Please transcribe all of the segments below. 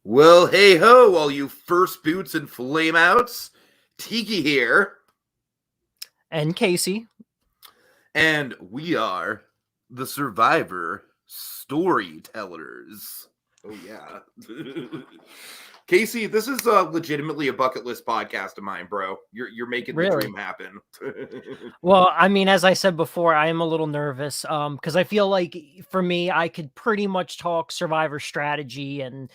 Well, hey ho, all you first boots and flameouts. Tiki here, And Casey. and we are the Survivor Storytellers. Oh, yeah. Casey, this is legitimately a bucket list podcast of mine, bro. You're making the Really? dream happen. Well, I mean, as I said before, I am a little nervous because I feel like for me, I could pretty much talk survivor strategy and,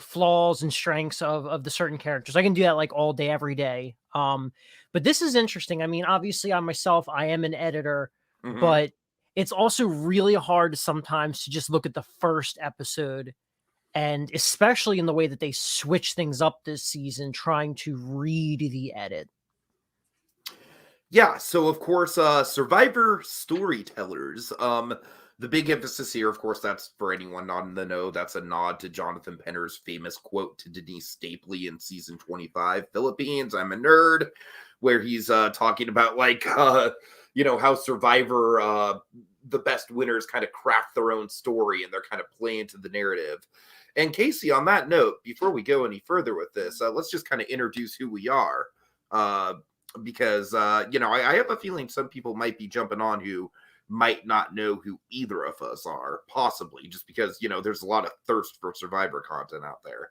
flaws and strengths of the certain characters. I can do that like all day, every day. But this is interesting. I mean, obviously, I am an editor, Mhm. but it's also really hard sometimes to just look at the first episode. And especially in the way that they switch things up this season, trying to read the edit. Yeah, so of course, Survivor Storytellers. The big emphasis here, of course, that's for anyone not in the know. That's a nod to Jonathan Penner's famous quote to Denise Stapley in season 25, Philippines. I'm a nerd, where he's talking about how Survivor, the best winners kind of craft their own story and they're kind of playing to the narrative. And Casey, on that note, before we go any further with this, let's just kind of introduce who we are. Because I have a feeling some people might be jumping on who might not know who either of us are, possibly just because there's a lot of thirst for Survivor content out there.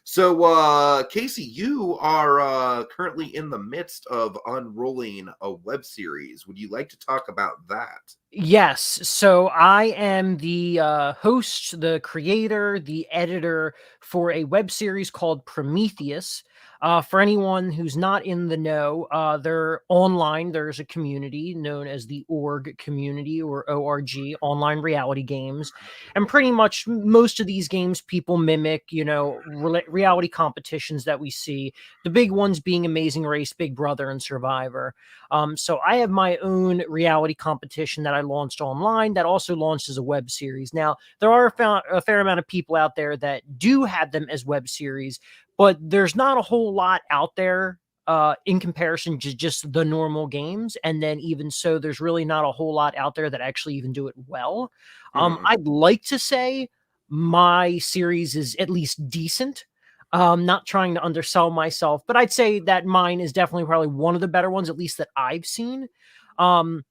So Casey, you are currently in the midst of unrolling a web series. Would you like to talk about that? Yes. So I am the host, the creator, the editor for a web series called Prometheus. For anyone who's not in the know, they're online. There's a community known as the org community or ORG, online reality games. And pretty much most of these games people mimic, reality competitions that we see. The big ones being Amazing Race, Big Brother, and Survivor. So I have my own reality competition that I launched online that also launched as a web series. Now, there are a fair amount of people out there that do have them as web series, but there's not a whole lot out there in comparison to just the normal games. And then even so, there's really not a whole lot out there that actually even do it well. Mhm. I'd like to say my series is at least decent. Not trying to undersell myself, but I'd say that mine is definitely probably one of the better ones, at least that I've seen. Um,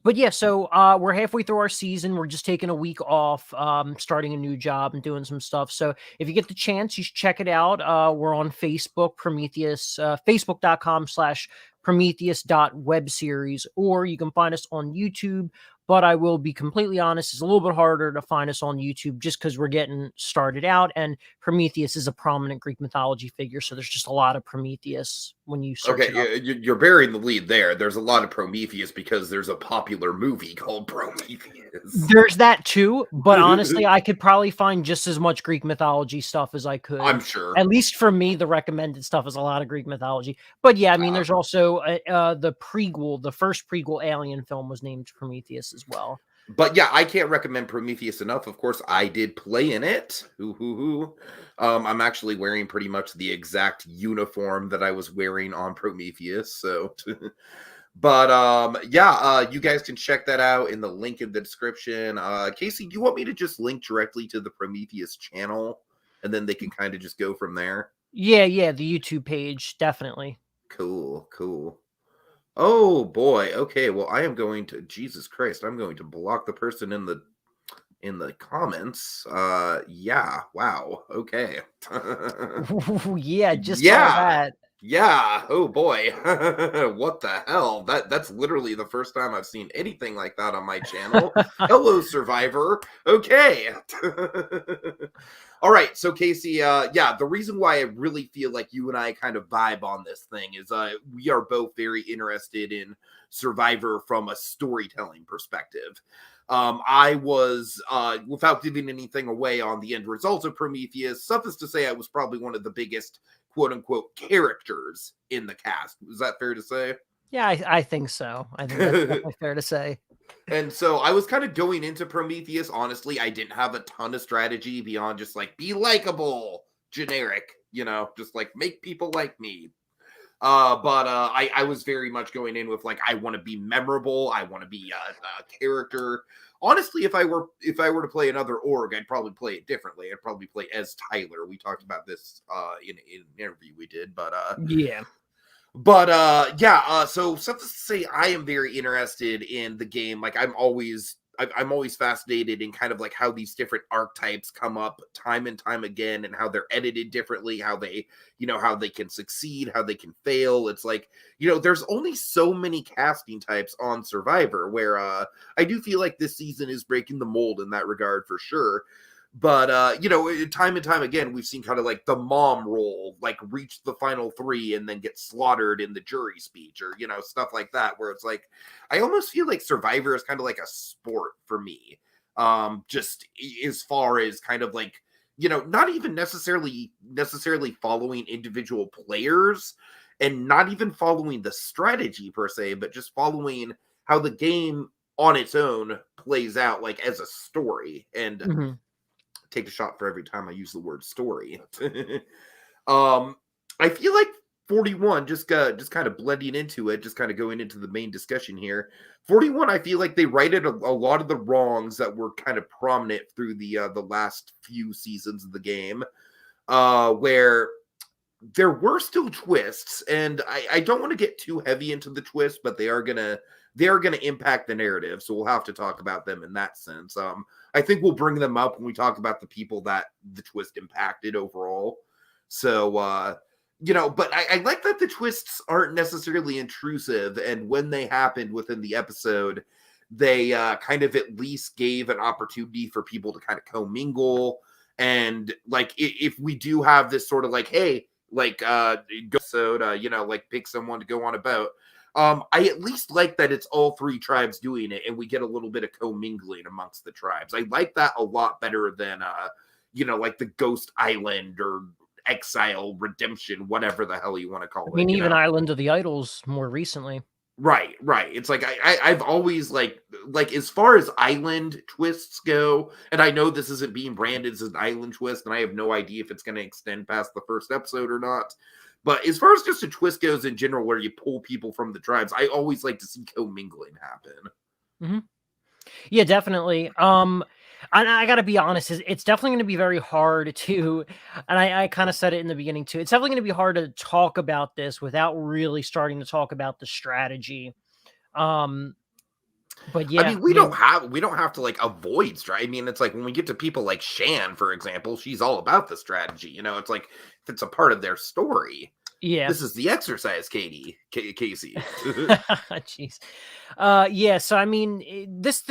but yeah, so we're halfway through our season. We're just taking a week off, starting a new job and doing some stuff. So if you get the chance, you should check it out. We're on Facebook, Prometheus, facebook.com/Prometheus.webseries, or you can find us on YouTube. But I will be completely honest, it's a little bit harder to find us on YouTube just because we're getting started out. And Prometheus is a prominent Greek mythology figure. So there's just a lot of Prometheus when you search Okay, it up. you're bearing the lead there. There's a lot of Prometheus because there's a popular movie called Prometheus. There's that too, but honestly, I could probably find just as much Greek mythology stuff as I I'm could. sure. At least for me, the recommended stuff is a lot of Greek mythology. But yeah, I mean, there's also the prequel, the first prequel Alien film was named Prometheus as well. But yeah, I can't recommend Prometheus enough. Of course, I did play in it. I'm actually wearing pretty much the exact uniform that I was wearing on Prometheus. So, but you guys can check that out in the link in the description. Casey, do you want me to just link directly to the Prometheus channel, and then they can kind of just go from there? Yeah, the YouTube page, definitely. Cool. Oh boy. Okay. Well, I am going to Jesus Christ. I'm going to block the person in the comments. Yeah. Wow. Okay. Ooh, yeah, just saw Yeah. that. Yeah. Oh boy. What the hell? That's literally the first time I've seen anything like that on my channel. Hello, Survivor. Okay. All right. So Casey, the reason why I really feel like you and I kind of vibe on this thing is we are both very interested in Survivor from a storytelling perspective. I was, without giving anything away on the end result of Prometheus, suffice to say, I was probably one of the biggest quote unquote characters in the cast. Is that fair to say? Yeah, I think so. I think that's definitely fair to say. And so I was kind of going into Prometheus. Honestly, I didn't have a ton of strategy beyond just like be likable, generic, just like make people like me. I was very much going in with like I want to be memorable, I want to be a character. honestly, if I were to play another org, I'd probably play it differently. I'd probably play as Tyler. We talked about this in an interview we did, Yeah. So suffice to say, I am very interested in the game. Like I'm always fascinated in kind of like how these different archetypes come up time and time again, and how they're edited differently, how they, how they can succeed, how they can fail. It's like, there's only so many casting types on Survivor, where I do feel like this season is breaking the mold in that regard for sure. But time and time again, we've seen kind of like the mom role like reach the final three and then get slaughtered in the jury speech, or stuff like that, where it's like I almost feel like Survivor is kind of like a sport for me, just as far as kind of like, not even necessarily following individual players, and not even following the strategy per se, but just following how the game on its own plays out, like as a story. And Mm-hmm. take a shot for every time I use the word story. I feel like 41, just kind of blending into it, just kind of going into the main discussion here. 41, I feel like they righted a lot of the wrongs that were kind of prominent through the last few seasons of the game, where there were still twists, and I don't want to get too heavy into the twists, but they are gonna impact the narrative, so we'll have to talk about them in that sense. I think we'll bring them up when we talk about the people that the twist impacted overall. So, but I like that the twists aren't necessarily intrusive, and when they happened within the episode, they kind of at least gave an opportunity for people to kind of commingle. And like, if we do have this sort of like, hey, like episode, like pick someone to go on a boat. I at least like that it's all three tribes doing it, and we get a little bit of commingling amongst the tribes. I like that a lot better than like the Ghost Island or Exile Redemption, whatever the hell you want to call it. I mean, even Island of the Idols more recently. Right. It's like I've always like as far as island twists go, and I know this isn't being branded as an island twist, and I have no idea if it's going to extend past the first episode or not. But as far as just a twist goes in general, where you pull people from the tribes, I always like to see commingling happen. Mm-hmm. Yeah, definitely. And I got to be honest, it's definitely going to be very hard to, and I kind of said it in the beginning too, it's definitely going to be hard to talk about this without really starting to talk about the strategy. But yeah, I mean, we don't have to like avoid strategy. I mean, it's like when we get to people like Shan, for example, she's all about the strategy. It's like if it's a part of their story. Yeah, this is the exercise, Casey. Jeez. Yeah. So I mean, this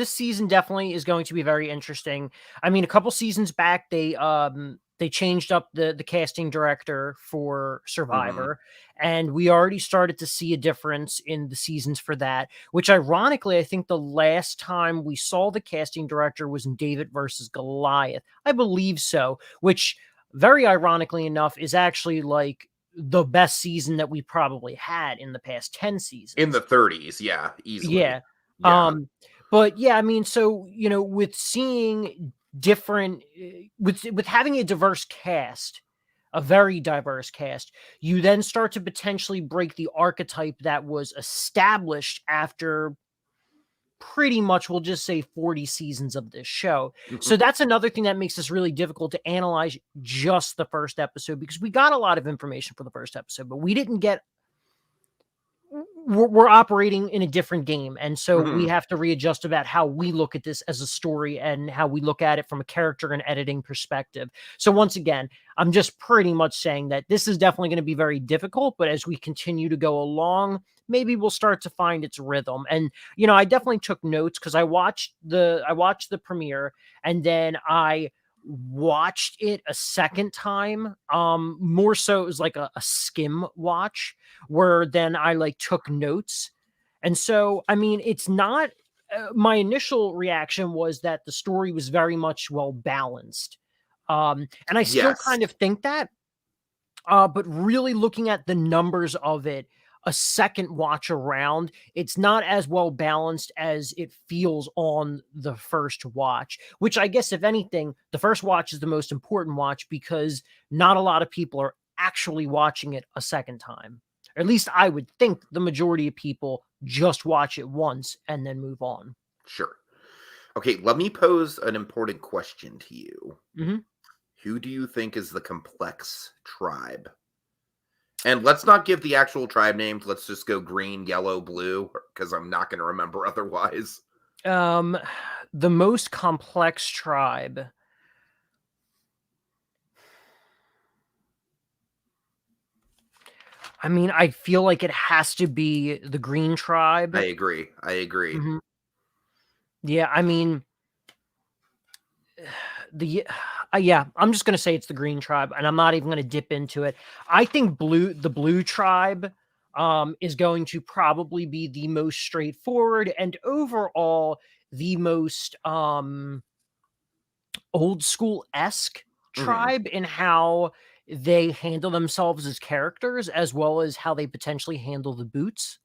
season definitely is going to be very interesting. I mean, a couple seasons back, they changed up the casting director for Survivor, and we already started to see a difference in the seasons for that. Which, ironically, I think the last time we saw the casting director was in David versus Goliath. I believe so. Which, very ironically enough, is actually like the best season that we probably had in the past 10 seasons. In the 30s, yeah, easily. Yeah. But yeah, I mean, so, with seeing different, with having a diverse cast, a very diverse cast, you then start to potentially break the archetype that was established after pretty much, we'll just say 40 seasons of this show. So that's another thing that makes this really difficult to analyze just the first episode, because we got a lot of information for the first episode, but we didn't get, we're operating in a different game. And so we have to readjust about how we look at this as a story and how we look at it from a character and editing perspective. So once again, I'm just pretty much saying that this is definitely going to be very difficult, but as we continue to go along, maybe we'll start to find its rhythm. And, I definitely took notes because I watched the premiere, and then I watched it a second time. More so it was like a skim watch, where then I like took notes. And so, I mean, it's not, my initial reaction was that the story was very much well balanced. And I still kind of think that, but really looking at the numbers of it, a second watch around, it's not as well balanced as it feels on the first watch, which I guess, if anything, the first watch is the most important watch, because not a lot of people are actually watching it a second time. Or at least I would think the majority of people just watch it once and then move on. Sure. Okay, let me pose an important question to you. Hmm. Who do you think is the complex tribe? And let's not give the actual tribe names. Let's just go green, yellow, blue, because I'm not going to remember otherwise. Um, the most complex tribe. I mean, I feel like it has to be the Green I Tribe. agree. I agree. Mhm. Yeah, I mean, the yeah, I'm just gonna say it's the Green Tribe, and I'm not even gonna dip into it. I think the Blue Tribe is going to probably be the most straightforward and overall the most old school-esque Mhm. tribe in how they handle themselves as characters as well as how they potentially handle the boots.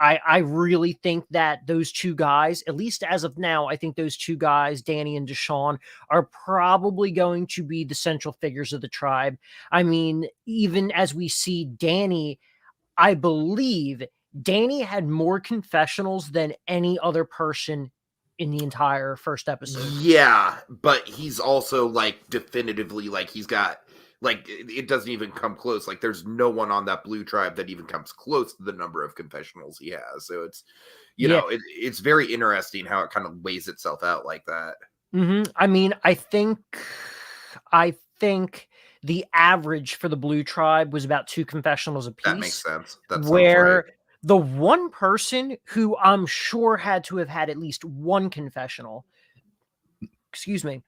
I really think that those two guys, at least as of now, I think those two guys, Danny and Deshaun, are probably going to be the central figures of the tribe. I mean, even as we see Danny, I believe Danny had more confessionals than any other person in the entire first episode. Yeah, but he's also like definitively like he's got like it doesn't even come close. Like there's no one on that blue tribe that even comes close to the number of confessionals he has. So it's Yeah. it's very interesting how it kind of weighs itself out like that. I mean, I think the average for the Blue Tribe was about 2 confessionals That makes apiece, sense. That sounds right. where the one person who I'm sure had to have had at least 1 confessional, excuse me,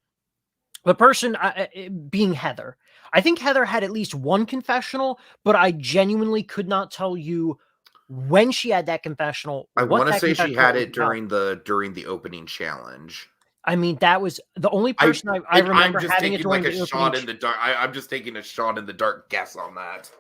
the person being Heather. I think Heather had at least 1 confessional, but I genuinely could not tell you when she had that confessional, I what want to that say she confessional had was it about. during the opening challenge. I mean, that was the only I person I I'm remember just having it taking during like a the opening shot in the dark. I'm just taking a shot in the dark guess on that.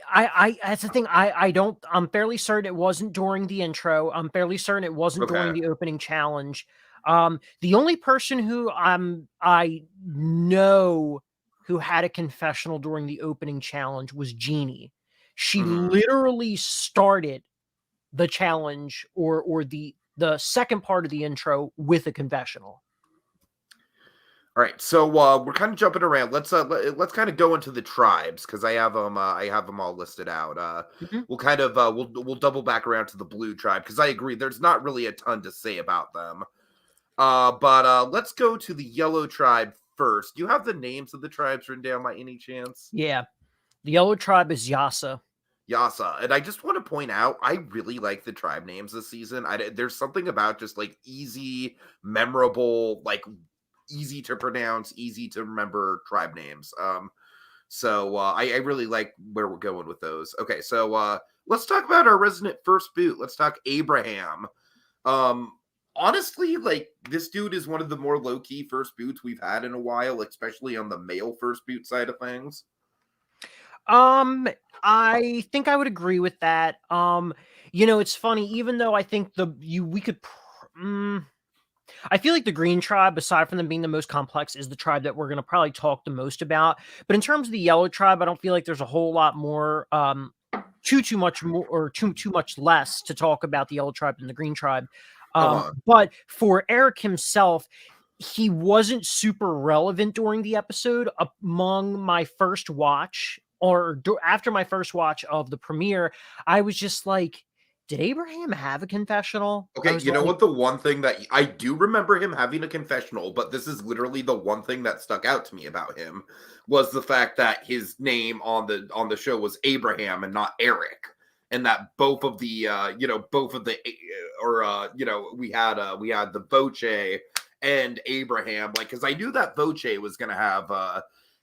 I that's the thing. I don't. I'm fairly certain it wasn't during the intro. I'm fairly certain it wasn't during Okay. the opening challenge. The only person who I know who had a confessional during the opening challenge was Jeannie. She Mhm. literally started the challenge or the second part of the intro with a confessional. All right, so we're kind of jumping around. Let's kind of go into the tribes because I have them all listed out. Mhm. We'll kind of we'll double back around to the blue tribe because I agree there's not really a ton to say about them. But let's go to the yellow tribe first. Do you have the names of the tribes written down by any chance? Yeah, the yellow tribe is Yasa. Yasa, and I just want to point out, I really like the tribe names this season. There's something about just like easy, memorable, like easy to pronounce, easy to remember tribe names. So I really like where we're going with those. Okay, so let's talk about our resident first boot. Let's talk Abraham. Um, Honestly, like this dude is one of the more low key first boots we've had in a while, especially on the male first boot side of things. I think I would agree with that. It's funny, even though I think we could I feel like the Green Tribe, aside from them being the most complex, is the tribe that we're gonna probably talk the most about. But in terms of the Yellow Tribe, I don't feel like there's a whole lot more too much more or too much less to talk about the Yellow Tribe than the Green Tribe. Uh-huh. But for Eric himself, he wasn't super relevant during the episode. Among my first watch after my first watch of the premiere, I was just like, did Abraham have a confessional? I Okay, was you know like, what? The one thing that I do remember him having a confessional, but this is literally the one thing that stuck out to me about him was the fact that his name on the show was Abraham and not Eric, and that both of the both of the or we had the Voce and Abraham, like because I knew that Voce was gonna have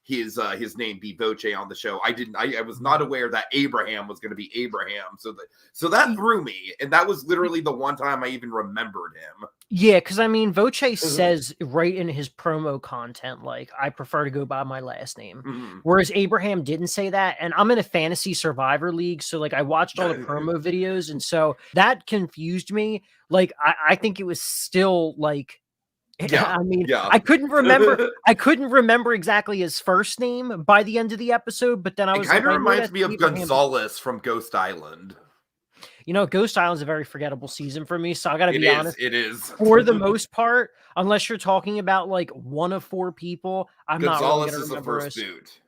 his name be Voce on the show. I was not aware that Abraham was going to be Abraham. So that threw me, and that was literally the one time I even remembered him. yeah, because I mean, Voce says right in his promo content, like, I prefer to go by my last name. Mhm. Whereas Abraham didn't say that. And I'm in a fantasy survivor league. So, like, I watched all the promo videos. And so that confused me. Like, I think it was still like, Yeah, I mean, yeah. I couldn't remember exactly his first name by the end of the episode, but then I It was like, kind of I know reminds that's me of Abraham. Gonzalez from Ghost Island. Ghost Island's a very forgettable season for me, so I got to be honest. It is. For the most part, unless you're talking about like one of four people, I'm not really Gonzalez going to is the remember first boot.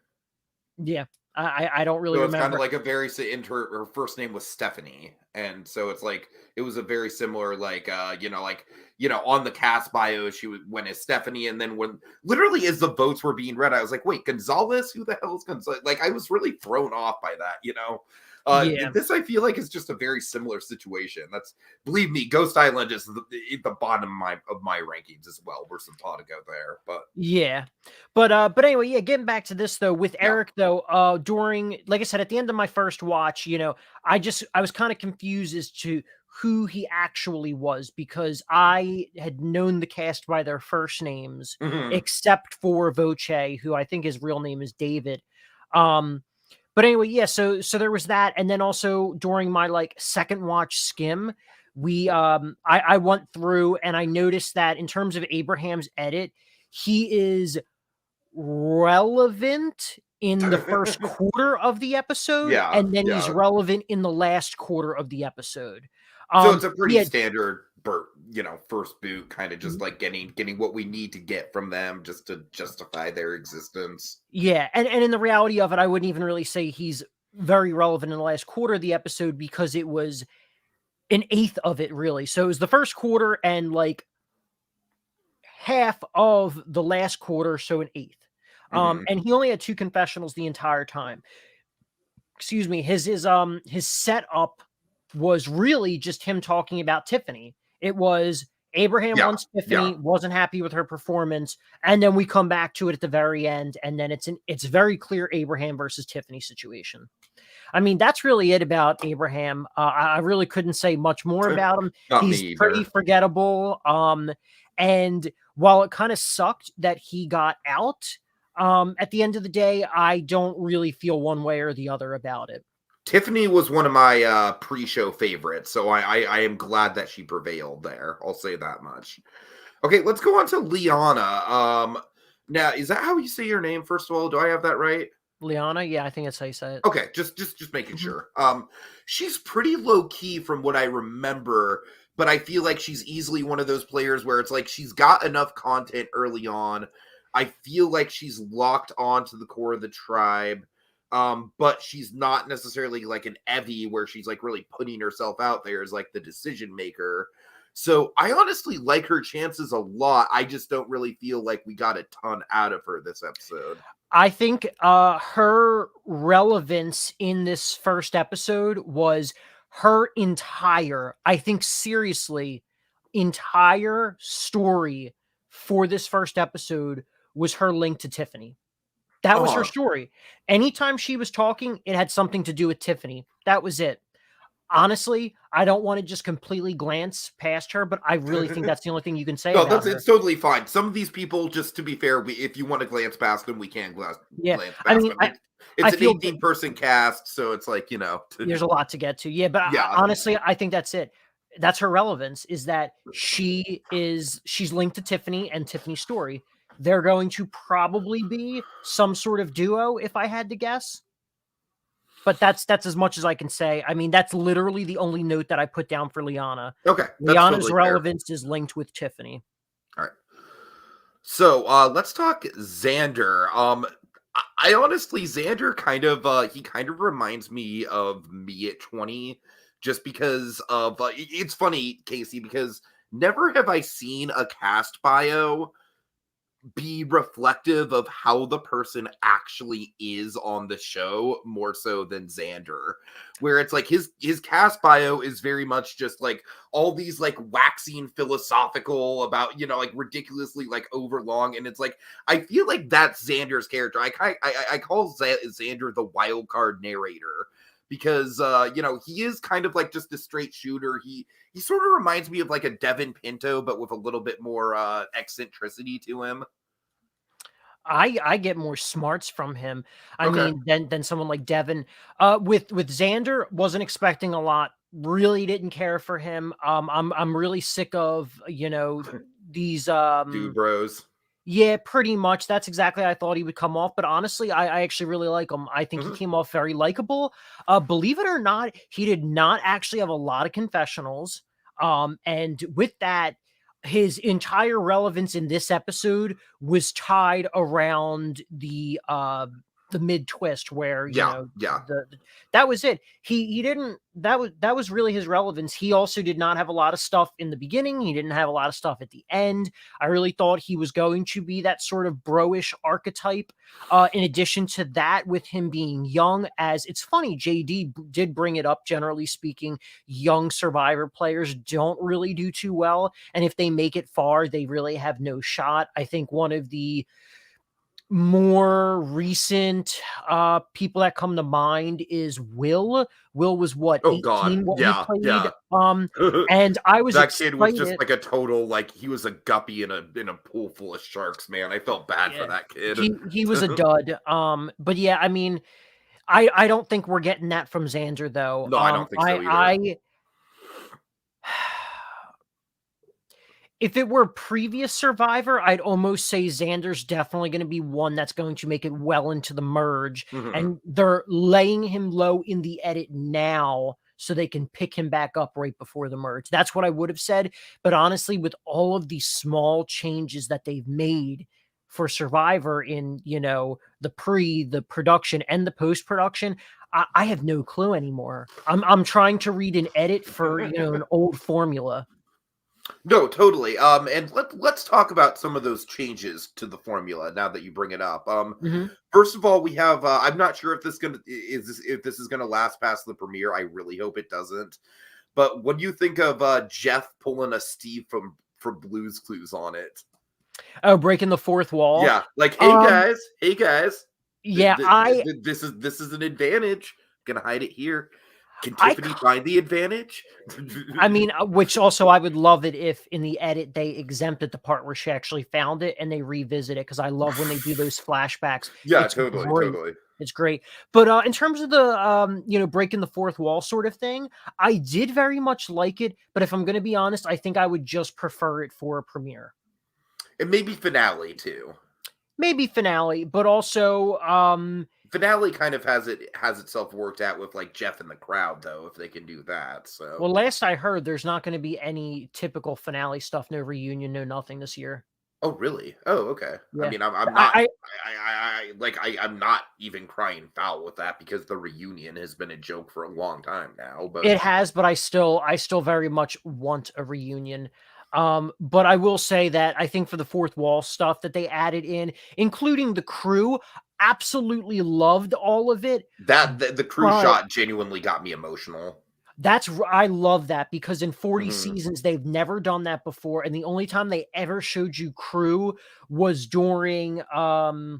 Yeah, I don't really So it's kind remember. of like a very her first name was Stephanie, and so it's like it was a very similar on the cast bio she went as Stephanie, and then when literally as the votes were being read, I was like, wait, Gonzalez, who the hell is Gonzalez? Like I was really thrown off by that. Yeah. This I feel like is just a very similar situation. That's believe me, Ghost Island is the bottom of my rankings as well. We're some pot to go there, but Yeah. But anyway, yeah, getting back to this though, with yeah. Eric though, during, like I said, at the end of my first watch, I was kind of confused as to who he actually was, because I had known the cast by their first names, Mhm. except for Voce, who I think his real name is David. But anyway, yeah, so there was that, and then also during my like second watch skim, I went through and I noticed that in terms of Abraham's edit, he is relevant in the first quarter of the episode, Yeah, and then he's yeah. relevant in the last quarter of the episode. So it's a pretty Yeah, standard first boot, kind of just like getting what we need to get from them just to justify their existence. yeah, and in the reality of it, I wouldn't even really say he's very relevant in the last quarter of the episode, because it was an eighth of it, really. So it was the first quarter and like half of the last quarter, so an eighth. Mhm. And he only had two confessionals the entire time. Excuse me. His setup was really just him talking about Tiffany. It was Abraham Yeah, wants Tiffany, yeah. wasn't happy with her performance, and then we come back to it at the very end, and then it's very clear Abraham versus Tiffany situation. I mean, that's really it about Abraham. I really couldn't say much more about him. Not me He's pretty either. forgettable. And while it kind of sucked that he got out, at the end of the day, I don't really feel one way or the other about it. Tiffany was one of my pre-show favorites, so I am glad that she prevailed there. I'll say that much. Okay, let's go on to Liana. Now, is that how you say your name? First of all, do I have that right? Liana, yeah, I think that's how you say it. Okay, just making sure. She's pretty low key from what I remember, but I feel like she's easily one of those players where it's like she's got enough content early on. I feel like she's locked on to the core of the tribe, but she's not necessarily like an Evie where she's like really putting herself out there as like the decision maker. So I honestly like her chances a lot. I just don't really feel like we got a ton out of her this episode. I think her relevance in this first episode was her entire, I think seriously, entire story for this first episode was her link to Tiffany. That was her story. Anytime she was talking, it had something to do with Tiffany. That was it. Honestly, I don't want to just completely glance past her, but I really think that's the only thing you can say No, about her. it's totally fine. Some of these people, just to be fair, if you want to glance past them, we can glance past I mean, them. It's an 18-person cast, so it's like, there's a lot to get to. Yeah, but yeah. Honestly, I think that's it. That's her relevance, is that she's linked to Tiffany and Tiffany's story. They're going to probably be some sort of duo, if I had to guess. But that's as much as I can say. I mean, that's literally the only note that I put down for Liana. Okay. Liana's totally relevance is linked with Tiffany. All right. So let's talk Xander. I honestly, Xander kind of reminds me of me at 20, just because of it's funny, Casey, because never have I seen a cast bio be reflective of how the person actually is on the show more so than Xander, where it's like his cast bio is very much just like all these like waxing philosophical about like ridiculously like overlong, and it's like I feel like that's Xander's character. I call Xander the wild card narrator, because he is kind of like just a straight shooter. He sort of reminds me of like a Devin Pinto, but with a little bit more eccentricity to him. I get more smarts from him. I Okay. mean, than someone like Devin. With Xander, wasn't expecting a lot. Really didn't care for him. I'm really sick of these Dude bros. Yeah, pretty much. That's exactly how I thought he would come off. But honestly, I actually really like him. I think he Mhm. came off very likable. Believe it or not, he did not actually have a lot of confessionals. And with that, his entire relevance in this episode was tied around the mid twist where, Yeah, yeah. that was it. He didn't that was really his relevance. He also did not have a lot of stuff in the beginning. He didn't have a lot of stuff at the end. I really thought he was going to be that sort of bro-ish archetype. In addition to that, with him being young, as it's funny, JD did bring it up. Generally speaking, young Survivor players don't really do too well. And if they make it far, they really have no shot. I think one of the more recent people that come to mind is Will. Will was what, Oh god, 18 when he yeah, played. yeah. And I was That kid was just excited. like a total, like, he was a guppy in a pool full of sharks, man. I felt bad for Yeah. that kid. He was a dud. But yeah, I mean, I don't think we're getting that from Xander though. No, I don't think so either. I If it were previous Survivor, I'd almost say Xander's definitely going to be one that's going to make it well into the merge, Mhm. and they're laying him low in the edit now so they can pick him back up right before the merge. That's what I would have said. But honestly, with all of these small changes that they've made for Survivor in, the production and the post production, I have no clue anymore. I'm trying to read an edit for, an old formula. No, totally. And let's talk about some of those changes to the formula now that you bring it up. Mhm. First of all, we have. I'm not sure if if this is gonna last past the premiere. I really hope it doesn't. But what do you think of Jeff pulling a Steve from Blue's Clues on it? Oh, breaking the fourth wall. Yeah, like, Um, hey guys, yeah, this is an advantage. Gonna hide it here. Can I Tiffany find the advantage? I mean, which also I would love it if in the edit they exempted the part where she actually found it and they revisit it, because I love when they do those flashbacks. Yeah, It's totally, great. totally. It's great. But in terms of the breaking the fourth wall sort of thing, I did very much like it. But if I'm going to be honest, I think I would just prefer it for a premiere. And maybe finale too. Maybe finale, but also Finale kind of has itself worked out with like Jeff in the crowd though, if they can do that. So well, last I heard, there's not going to be any typical finale stuff. No reunion, no nothing this year. oh really? Oh okay. I Yeah, mean I'm not I I'm not even crying foul with that because the reunion has been a joke for a long time now. But it has, but I still very much want a reunion. But I will say that I think for the fourth wall stuff that they added in, including the crew, absolutely loved all of it. that the crew But shot genuinely got me emotional. I love that, because in 40 Mhm. seasons they've never done that before, and the only time they ever showed you crew was during I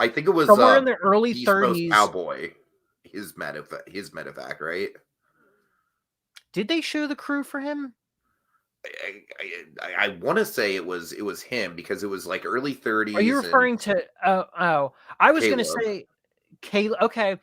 think it was somewhere in the early East Coast 30s. Cowboy, his medevac, right? Did they show the crew for him? I want to say it was him because it was like early Are you 30s and referring to I was going to Caleb. say Caleb. Okay.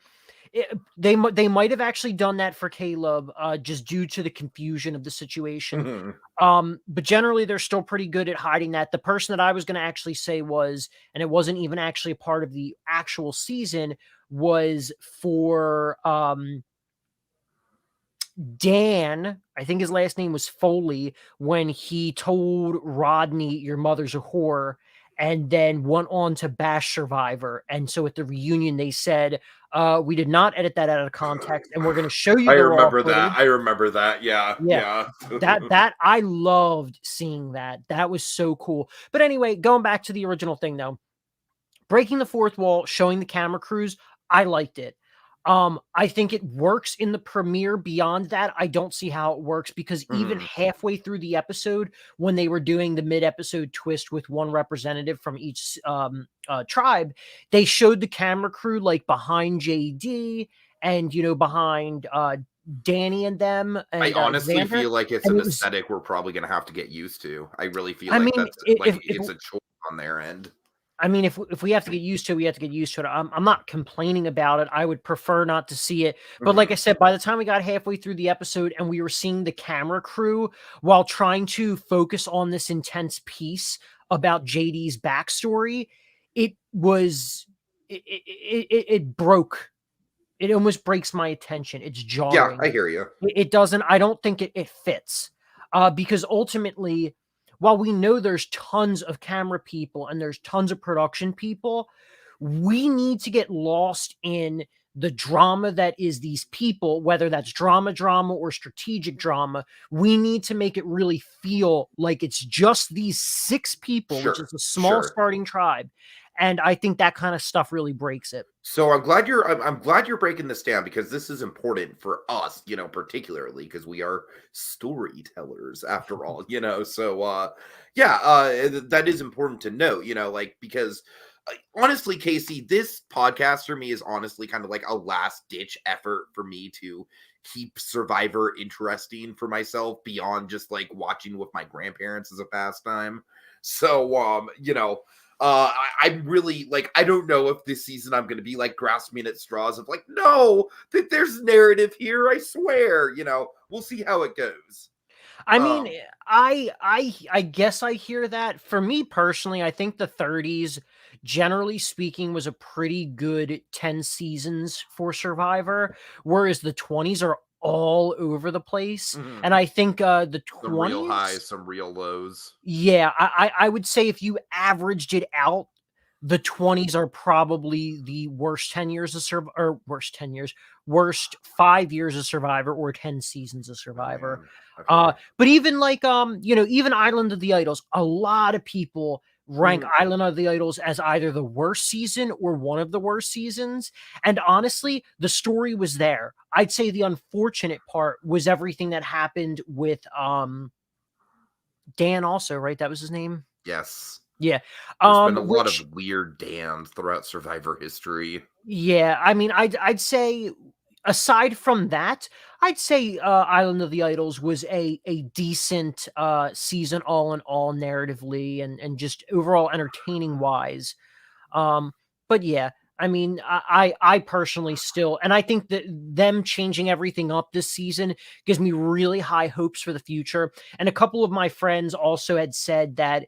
They might have actually done that for Caleb, just due to the confusion of the situation. Mhm. But generally, they're still pretty good at hiding that. The person that I was going to actually say was, and it wasn't even actually a part of the actual season, was for Dan. I think his last name was Foley, when he told Rodney, "Your mother's a whore," and then went on to bash Survivor. And so at the reunion, they said, "We did not edit that out of context, and we're going to show you I the raw remember that. footage." I remember that. Yeah, Yeah, yeah. that I loved seeing that. That was so cool. But anyway, going back to the original thing though, breaking the fourth wall, showing the camera crews, I liked it. I think it works in the premiere. Beyond that, I don't see how it works, because even Mhm. halfway through the episode, when they were doing the mid-episode twist with one representative from each tribe, they showed the camera crew like behind JD and behind Danny and them I and honestly Xander, feel like it's and an it was. aesthetic we're probably gonna have to get used to. I really feel I like mean, that's like if it's a choice on their end. if we have to get used to it, we have to get used to it. I'm not complaining about it. I would prefer not to see it. But like I Mhm. said, by the time we got halfway through the episode and we were seeing the camera crew while trying to focus on this intense piece about JD's backstory, it was it broke. It almost breaks my attention. It's Yeah, I jarring. hear you. It doesn't. I don't think it fits, because ultimately, while we know there's tons of camera people and there's tons of production people, we need to get lost in the drama that is these people, whether that's drama or strategic drama. We need to make it really feel like it's just these 6 people, which is Sure, a small sure. starting tribe. And I think that kind of stuff really breaks it. So I'm glad you're breaking this down because this is important for us, particularly because we are storytellers after all, So yeah, that is important to know, like because honestly, Casey, this podcast for me is honestly kind of like a last ditch effort for me to keep Survivor interesting for myself beyond just like watching with my grandparents as a pastime. So I'm really like, I don't know if this season I'm going to be like grasping at straws of like, no, that there's narrative here. I swear, we'll see how it goes. I mean, I guess I hear that. For me personally, I think the 30s, generally speaking, was a pretty good 10 seasons for Survivor, whereas the 20s are all over the place. Mhm. And I think the Some real 20s, highs, some real lows. yeah, I would say if you averaged it out, the 20s are probably the worst 10 years of or worst 5 years of Survivor, or 10 seasons of Oh Survivor. man. Okay. But even like even Island of the Idols, a lot of people rank Mhm. Island of the Idols as either the worst season or one of the worst seasons. And honestly, the story was there. I'd say the unfortunate part was everything that happened with Dan also, right? That was his name. Yes. Yeah. There's been a lot Which of weird Dans throughout Survivor history. Yeah, I mean, I'd say aside from that, I'd say Island of the Idols was a decent season all in all, narratively and just overall entertaining wise. But yeah, I mean, I personally still, and I think that them changing everything up this season gives me really high hopes for the future. And a couple of my friends also had said that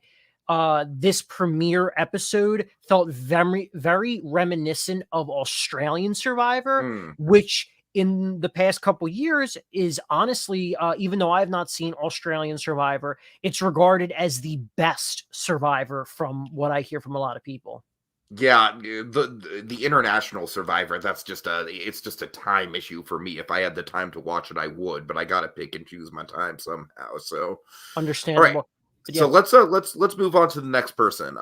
this premiere episode felt very reminiscent of Australian Survivor, Mm. which in the past couple years is honestly, even though I have not seen Australian Survivor, it's regarded as the best Survivor from what I hear from a lot of people. Yeah, the international Survivor, it's just a time issue for me. If I had the time to watch it, I would, but I gotta pick and choose my time somehow. So, all right. Understandable. But So yeah. let's move on to the next person.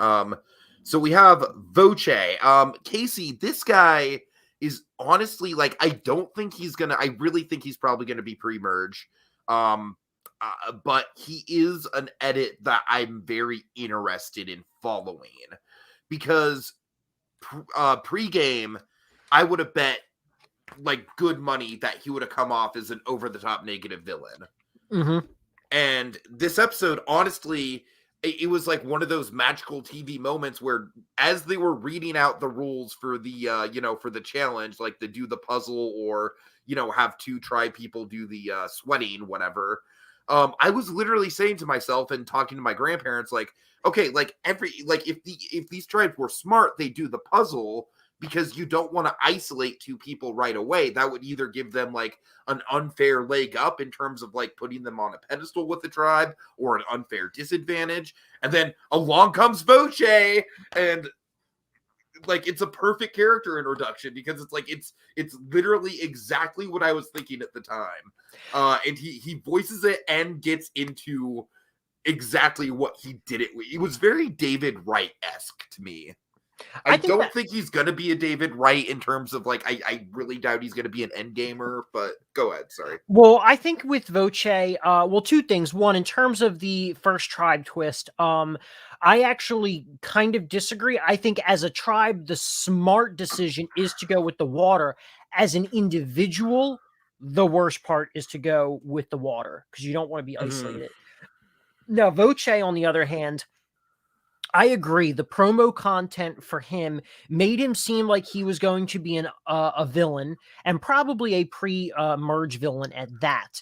So we have Voce. Casey, this guy is honestly like I really think he's probably gonna be pre-merge. Um but he is an edit that I'm very interested in following because pre-game, I would have bet like good money that he would have come off as an over-the-top negative villain. Mm-hmm. And this episode, honestly, it was like one of those magical TV moments where, as they were reading out the rules for the for the challenge, like to do the puzzle or have 2 tribe people do the sweating, whatever. I was literally saying to myself and talking to my grandparents, like, okay, like if these tribes were smart, they do the puzzle because you don't want to isolate 2 people right away. That would either give them like an unfair leg up in terms of like putting them on a pedestal with the tribe or an unfair disadvantage. And then along comes Voce, and like it's a perfect character introduction because it's like it's literally exactly what I was thinking at the time. And he voices it and gets into exactly what he did it with. It was very David Wright-esque to me. I I think don't that think he's gonna be a David Wright in terms of like I really doubt he's gonna be an end gamer, but go ahead, sorry. Well, I think with Voce, well, 2 things. One, in terms of the first tribe twist, I actually kind of disagree. I think as a tribe, the smart decision is to go with the water. As an individual, the worst part is to go with the water because you don't want to be Mm-hmm. isolated. Now, Voce, on the other hand, I agree. The promo content for him made him seem like he was going to be a villain, and probably a pre-merge villain at that.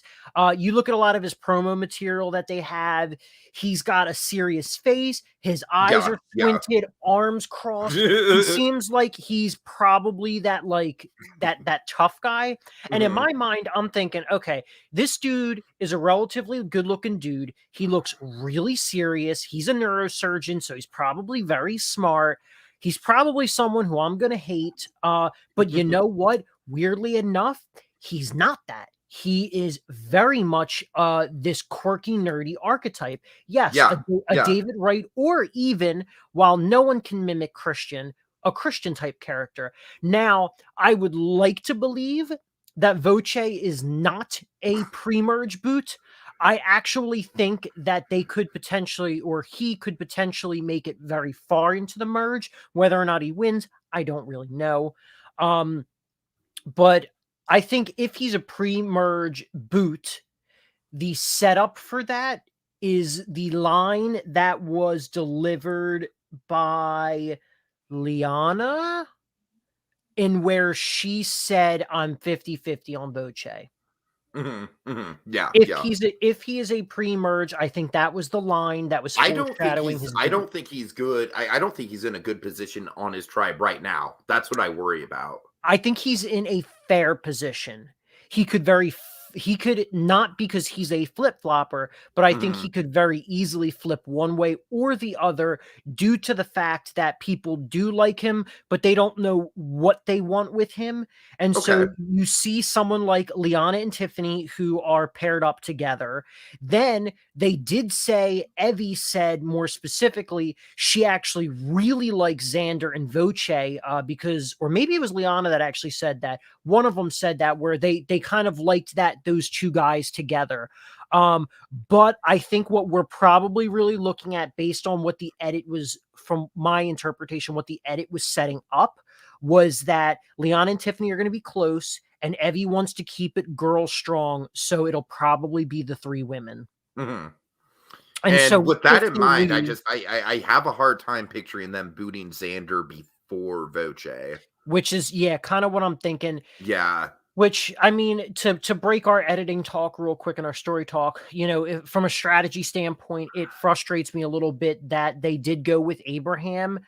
You look at a lot of his promo material that they have. He's got a serious face. His eyes are squinted, arms crossed. He seems like he's probably that tough guy. And in my mind, I'm thinking, okay, this dude is a relatively good-looking dude. He looks really serious. He's a neurosurgeon, so he's probably very smart. He's probably someone who I'm going to hate. But you know what? Weirdly enough, he's not that. He is very much this quirky, nerdy archetype. Yes, a David Wright, or even, while no one can mimic Christian, a Christian type character. Now, I would like to believe that Voce is not a pre-merge boot. I actually think that they could potentially, or he could potentially make it very far into the merge. Whether or not he wins, I don't really know. But I think if he's a pre-merge boot, the setup for that is the line that was delivered by Liana, in where she said, I'm 50-50 on Voce. If he is a pre-merge, I think that was the line that was foreshadowing his. I don't think he's good. I don't think he's in a good position on his tribe right now. That's what I worry about. I think he's in a fair position. He could not, because he's a flip-flopper, but I think he could very easily flip one way or the other, due to the fact that people do like him, but they don't know what they want with him. And so you see someone like Liana and Tiffany, who are paired up together. Then they did say, Evie said more specifically, she actually really likes Xander and Voce, because, or maybe it was Liana that actually said that. One of them said that, where they kind of liked those two guys together. But I think what we're probably really looking at, based on what the edit was, from my interpretation, what the edit was setting up, was that Liana and Tiffany are going to be close, and Evie wants to keep it girl strong, so it'll probably be the three women. And so with that in mind, I have a hard time picturing them booting Xander before Voce. Which is, kind of what I'm thinking. Yeah. Which, I mean, to break our editing talk real quick and our story talk, from a strategy standpoint, it frustrates me a little bit that they did go with Abraham,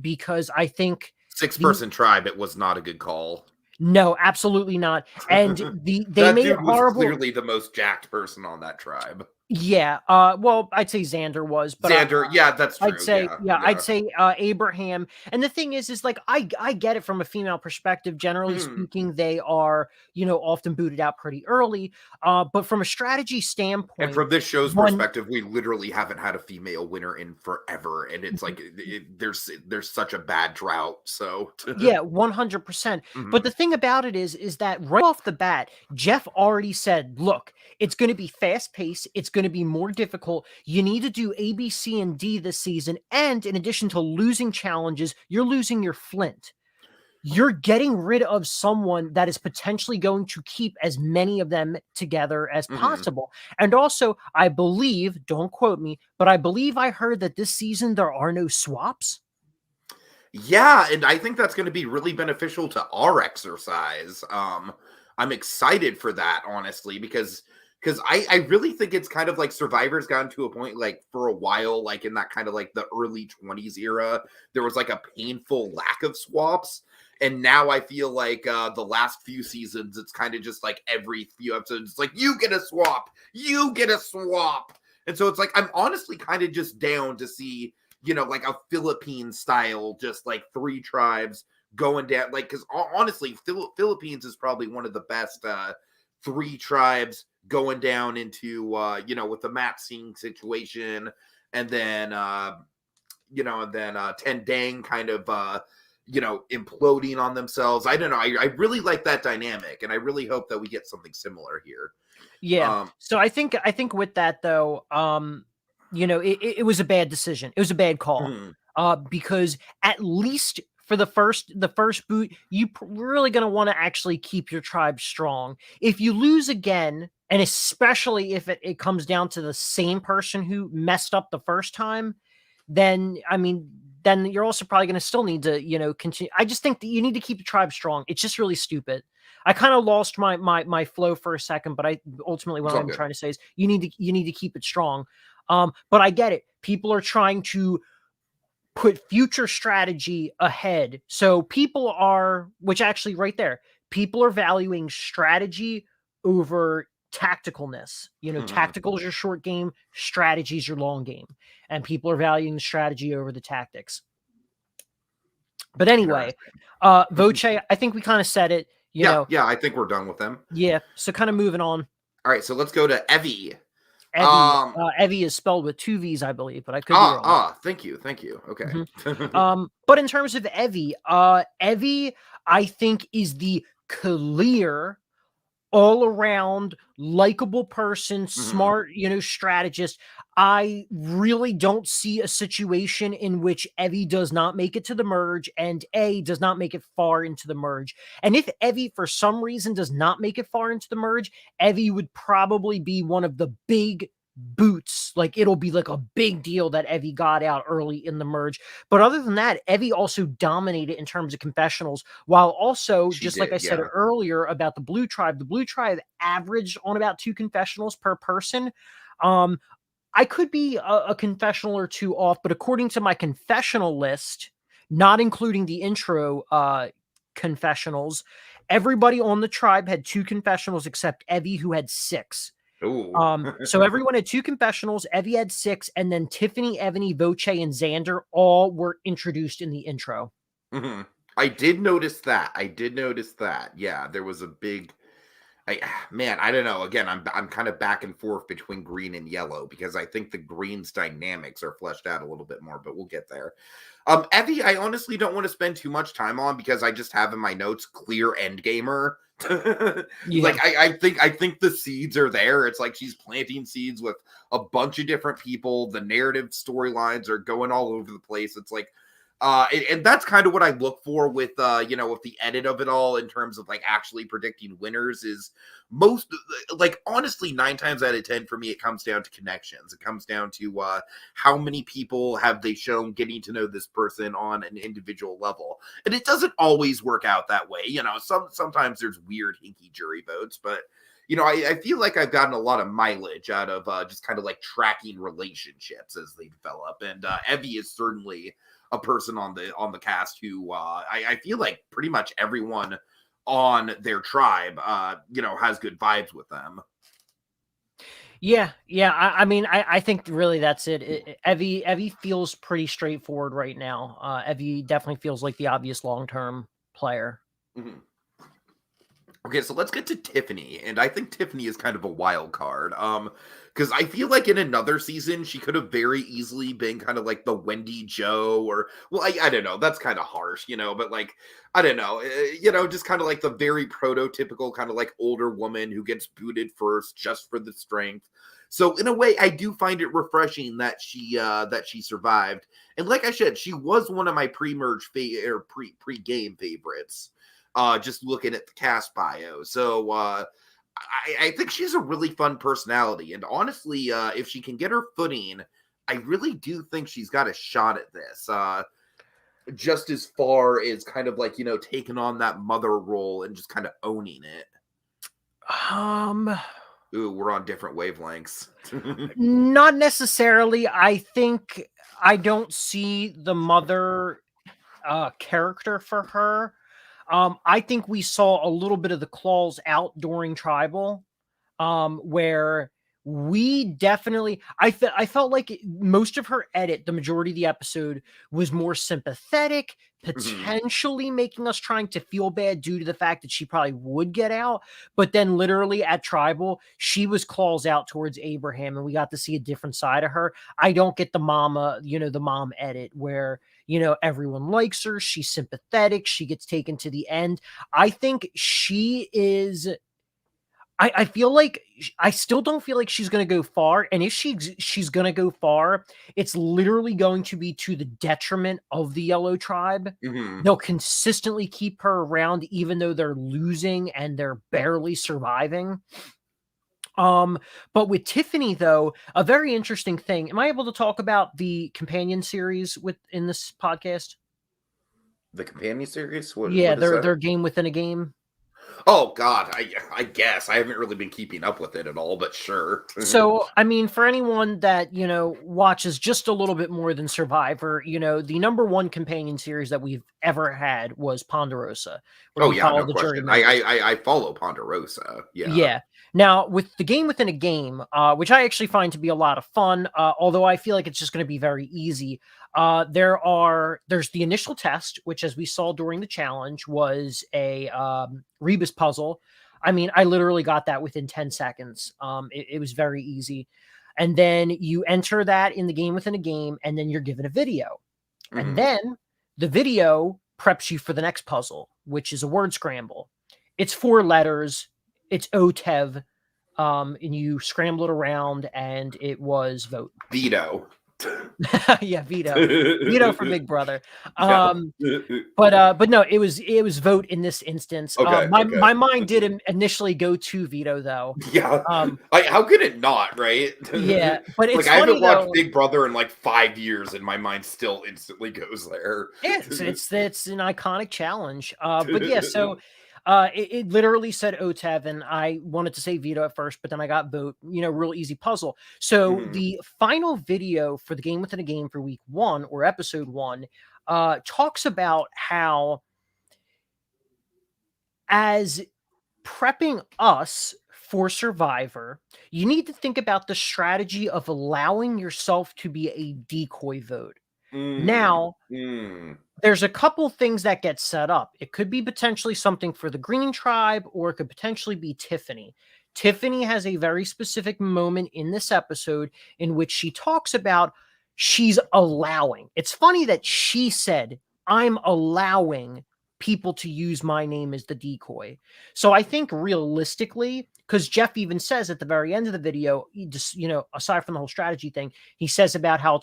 because I think 6-person tribe, it was not a good call. No, absolutely not. And they made it horrible. Clearly the most jacked person on that tribe. Yeah. Well, I'd say Xander was, but Xander, that's true. I'd say Abraham. And the thing is like, I get it from a female perspective. Generally speaking, they are, often booted out pretty early. But from a strategy standpoint, and from this show's perspective, we literally haven't had a female winner in forever, and it's like there's such a bad drought. So 100%. But the thing about it is that right off the bat, Jeff already said, look, it's going to be fast paced. It's going to be more difficult. You need to do A, B, C, and D this season. And in addition to losing challenges, you're losing your Flint. You're getting rid of someone that is potentially going to keep as many of them together as possible. And also, I believe, don't quote me, but I believe I heard that this season there are no swaps. Yeah, and I think that's going to be really beneficial to our exercise. I'm excited for that, honestly, because I really think it's kind of like Survivor's gotten to a point, like, for a while, like in that kind of like the early 20s era, there was like a painful lack of swaps. And now I feel like the last few seasons, it's kind of just like every few episodes, it's like, you get a swap. And so it's like, I'm honestly kind of just down to see, like a Philippine style, just like 3 tribes going down. Like, because honestly, Philippines is probably one of the best 3 tribes going down into, with the Matt Singh situation, and then, Tendang kind of, imploding on themselves. I don't know. I really like that dynamic, and I really hope that we get something similar here. Yeah. So I think with that though, it was a bad decision. It was a bad call, because at least for the first boot, you really going to want to actually keep your tribe strong. If you lose again, and especially if it comes down to the same person who messed up the first time, then you're also probably going to still need to, continue. I just think that you need to keep the tribe strong. It's just really stupid. I kind of lost my flow for a second, but ultimately what I'm trying to say is you need to keep it strong. But I get it. people are trying to put future strategy ahead. So people are, which actually right there, people are valuing strategy over tacticalness. Tactical is your short game, strategy is your long game. And people are valuing the strategy over the tactics. But anyway, Voce, I think we kind of said it. Yeah, I think we're done with them. Yeah, so kind of moving on. All right, so let's go to Evie. Evie is spelled with 2 V's, I believe, but I could be wrong. Thank you. Okay. Mm-hmm. But in terms of Evie, Evie, I think, is the clear, all around likable person, smart, strategist. I really don't see a situation in which Evie does not make it to the merge and does not make it far into the merge. And if Evie, for some reason, does not make it far into the merge, Evie would probably be one of the big boots. Like, it'll be like a big deal that Evie got out early in the merge. But other than that, Evie also dominated in terms of confessionals, while also, like I said earlier about the Blue Tribe averaged on about 2 confessionals per person. I could be a confessional or 2 off, but according to my confessional list, not including the intro confessionals, everybody on the tribe had 2 confessionals except Evie, who had 6. So everyone had 2 confessionals. Evie had 6, and then Tiffany, Ebony, Voce, and Xander all were introduced in the intro. I did notice that. Yeah, there was a big. I don't know. Again, I'm kind of back and forth between green and yellow because I think the green's dynamics are fleshed out a little bit more, but we'll get there. Evie, I honestly don't want to spend too much time on because I just have in my notes clear end gamer. Like I think the seeds are there. It's like she's planting seeds with a bunch of different people. The narrative storylines are going all over the place. It's like and that's kind of what I look for with with the edit of it all in terms of like actually predicting winners is most like honestly 9 times out of 10 for me it comes down to connections. It comes down to how many people have they shown getting to know this person on an individual level, and it doesn't always work out that way. Sometimes there's weird hinky jury votes, but I feel like I've gotten a lot of mileage out of just kind of like tracking relationships as they develop, and Evie is certainly a person on the cast who I feel like pretty much everyone on their tribe has good vibes with them. Yeah. I mean, I think really that's it. Evie feels pretty straightforward right now. Evie definitely feels like the obvious long-term player. Okay, so let's get to Tiffany, and I think Tiffany is kind of a wild card. Because I feel like in another season she could have very easily been kind of like the Wendy Joe, or I don't know, that's kind of harsh, but like I don't know, just kind of like the very prototypical kind of like older woman who gets booted first just for the strength. So in a way, I do find it refreshing that she survived, and like I said, she was one of my pre-merge or pre-game favorites. Just looking at the cast bio. So I think she's a really fun personality. And honestly, if she can get her footing, I really do think she's got a shot at this. Just as far as kind of like, taking on that mother role and just kind of owning it. Ooh, we're on different wavelengths. Not necessarily. I think I don't see the mother character for her. I think we saw a little bit of the claws out during Tribal, where we definitely, I felt like most of her edit, the majority of the episode, was more sympathetic, potentially making us trying to feel bad due to the fact that she probably would get out. But then literally at Tribal, she was claws out towards Abraham, and we got to see a different side of her. I don't get the mama, the mom edit where, everyone likes her. She's sympathetic. She gets taken to the end. I think she is... I feel like I still don't feel like she's going to go far. And if she's going to go far, it's literally going to be to the detriment of the Yellow Tribe. They'll consistently keep her around, even though they're losing and they're barely surviving. But with Tiffany, though, a very interesting thing. Am I able to talk about the companion series in this podcast? The companion series? What is their game within a game. Oh God, I guess I haven't really been keeping up with it at all, but sure. So, I mean, for anyone that, watches just a little bit more than Survivor, the number one companion series that we've ever had was Ponderosa, where Oh you yeah, follow no the question. jury I members. I I I follow Ponderosa. Yeah. Yeah. Now, with the game within a game, which I actually find to be a lot of fun, although I feel like it's just going to be very easy. There's the initial test, which, as we saw during the challenge, was a rebus puzzle. I mean, I literally got that within 10 seconds. It was very easy. And then you enter that in the game within a game, and then you're given a video. And Mhm. then the video preps you for the next puzzle, which is a word scramble. It's 4 letters. It's OTEV, and you scramble it around, and it was vote. Veto. Yeah, veto from Big Brother. Yeah. But no, it was vote in this instance. Okay. Okay. My mind did initially go to veto though. Yeah. Um, Like, how could it not, right? yeah, but Like, it's I funny haven't watched though. Big Brother in like 5 years, and my mind still instantly goes there. Yeah, it's an iconic challenge. But yeah, so it literally said OTEV, and I wanted to say veto at first, but then I got vote. Real easy puzzle. So Mhm. the final video for the game within a game for week 1 or episode 1 talks about how, as prepping us for Survivor, you need to think about the strategy of allowing yourself to be a decoy vote. Mm. Now, Mm. there's a couple things that get set up. It could be potentially something for the Green Tribe, or it could potentially be Tiffany. Tiffany has a very specific moment in this episode in which she talks about she's allowing. It's funny that she said, I'm allowing people to use my name as the decoy. So I think realistically, because Jeff even says at the very end of the video, he just, aside from the whole strategy thing, he says about how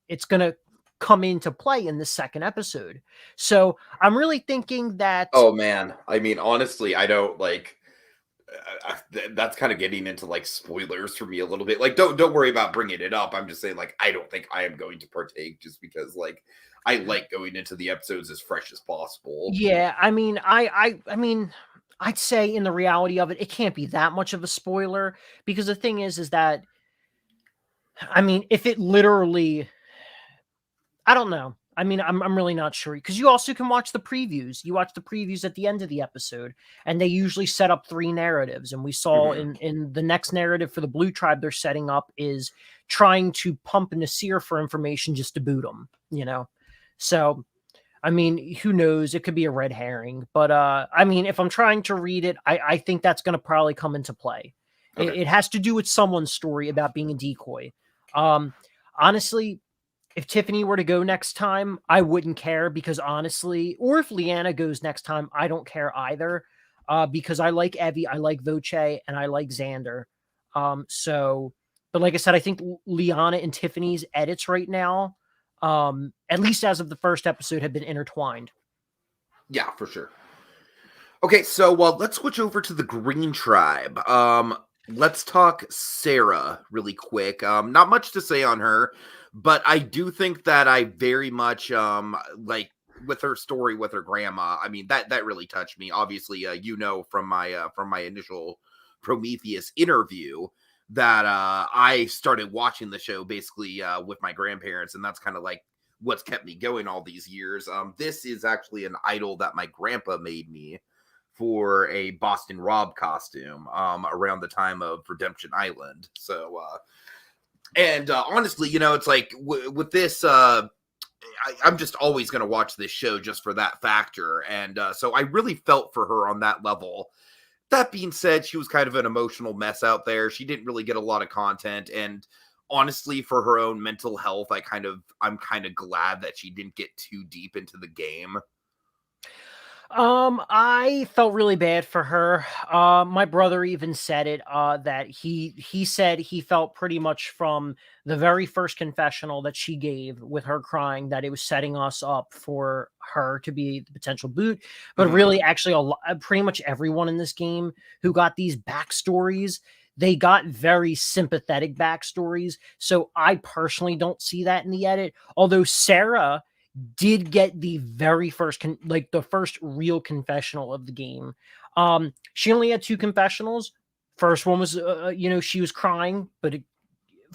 it's gonna come into play in the second episode. So I'm really thinking that, Oh man, I mean, honestly, I don't like. That's kind of getting into like spoilers for me a little bit. Like, don't worry about bringing it up. I'm just saying, like, I don't think I am going to partake just because, like, I like going into the episodes as fresh as possible. yeah, I mean, I'd say in the reality of it, it can't be that much of a spoiler, because the thing is that, I mean, if it literally, I don't know. I mean, I'm really not sure, because you also can watch the previews. You watch the previews at the end of the episode, and they usually set up 3 narratives. And we saw Mhm. in the next narrative for the Blue Tribe they're setting up is trying to pump Nasir for information just to boot him. So I mean, who knows? It could be a red herring, but I mean, if I'm trying to read it, I think that's going to probably come into play. Okay. It has to do with someone's story about being a decoy. Um, honestly, if Tiffany were to go next time, I wouldn't care, because honestly, or if Leanna goes next time, I don't care either. Because I like Evie, I like Voce, and I like Xander. So, but like I said, I think Liana and Tiffany's edits right now, at least as of the first episode, have been intertwined. Yeah, for sure. Okay, so let's switch over to the Green Tribe. Let's talk Sarah really quick. Not much to say on her, but I do think that I very much like with her story with her grandma. I mean, that really touched me. Obviously, from my initial Prometheus interview that I started watching the show basically with my grandparents, and that's kind of like what's kept me going all these years. This is actually an idol that my grandpa made me for a Boston Rob costume around the time of Redemption Island. So and honestly, it's like with this I'm just always going to watch this show just for that factor. And so I really felt for her on that level. That being said, she was kind of an emotional mess out there. She didn't really get a lot of content, and honestly, for her own mental health, I'm kind of glad that she didn't get too deep into the game. I felt really bad for her. My brother even said it, that he said he felt pretty much from the very first confessional that she gave with her crying that it was setting us up for her to be the potential boot. But Mhm. really, actually, pretty much everyone in this game who got these backstories, they got very sympathetic backstories. So I personally don't see that in the edit. Although Sarah did get the very first, the first real confessional of the game. She only had 2 confessionals. First one was, she was crying, but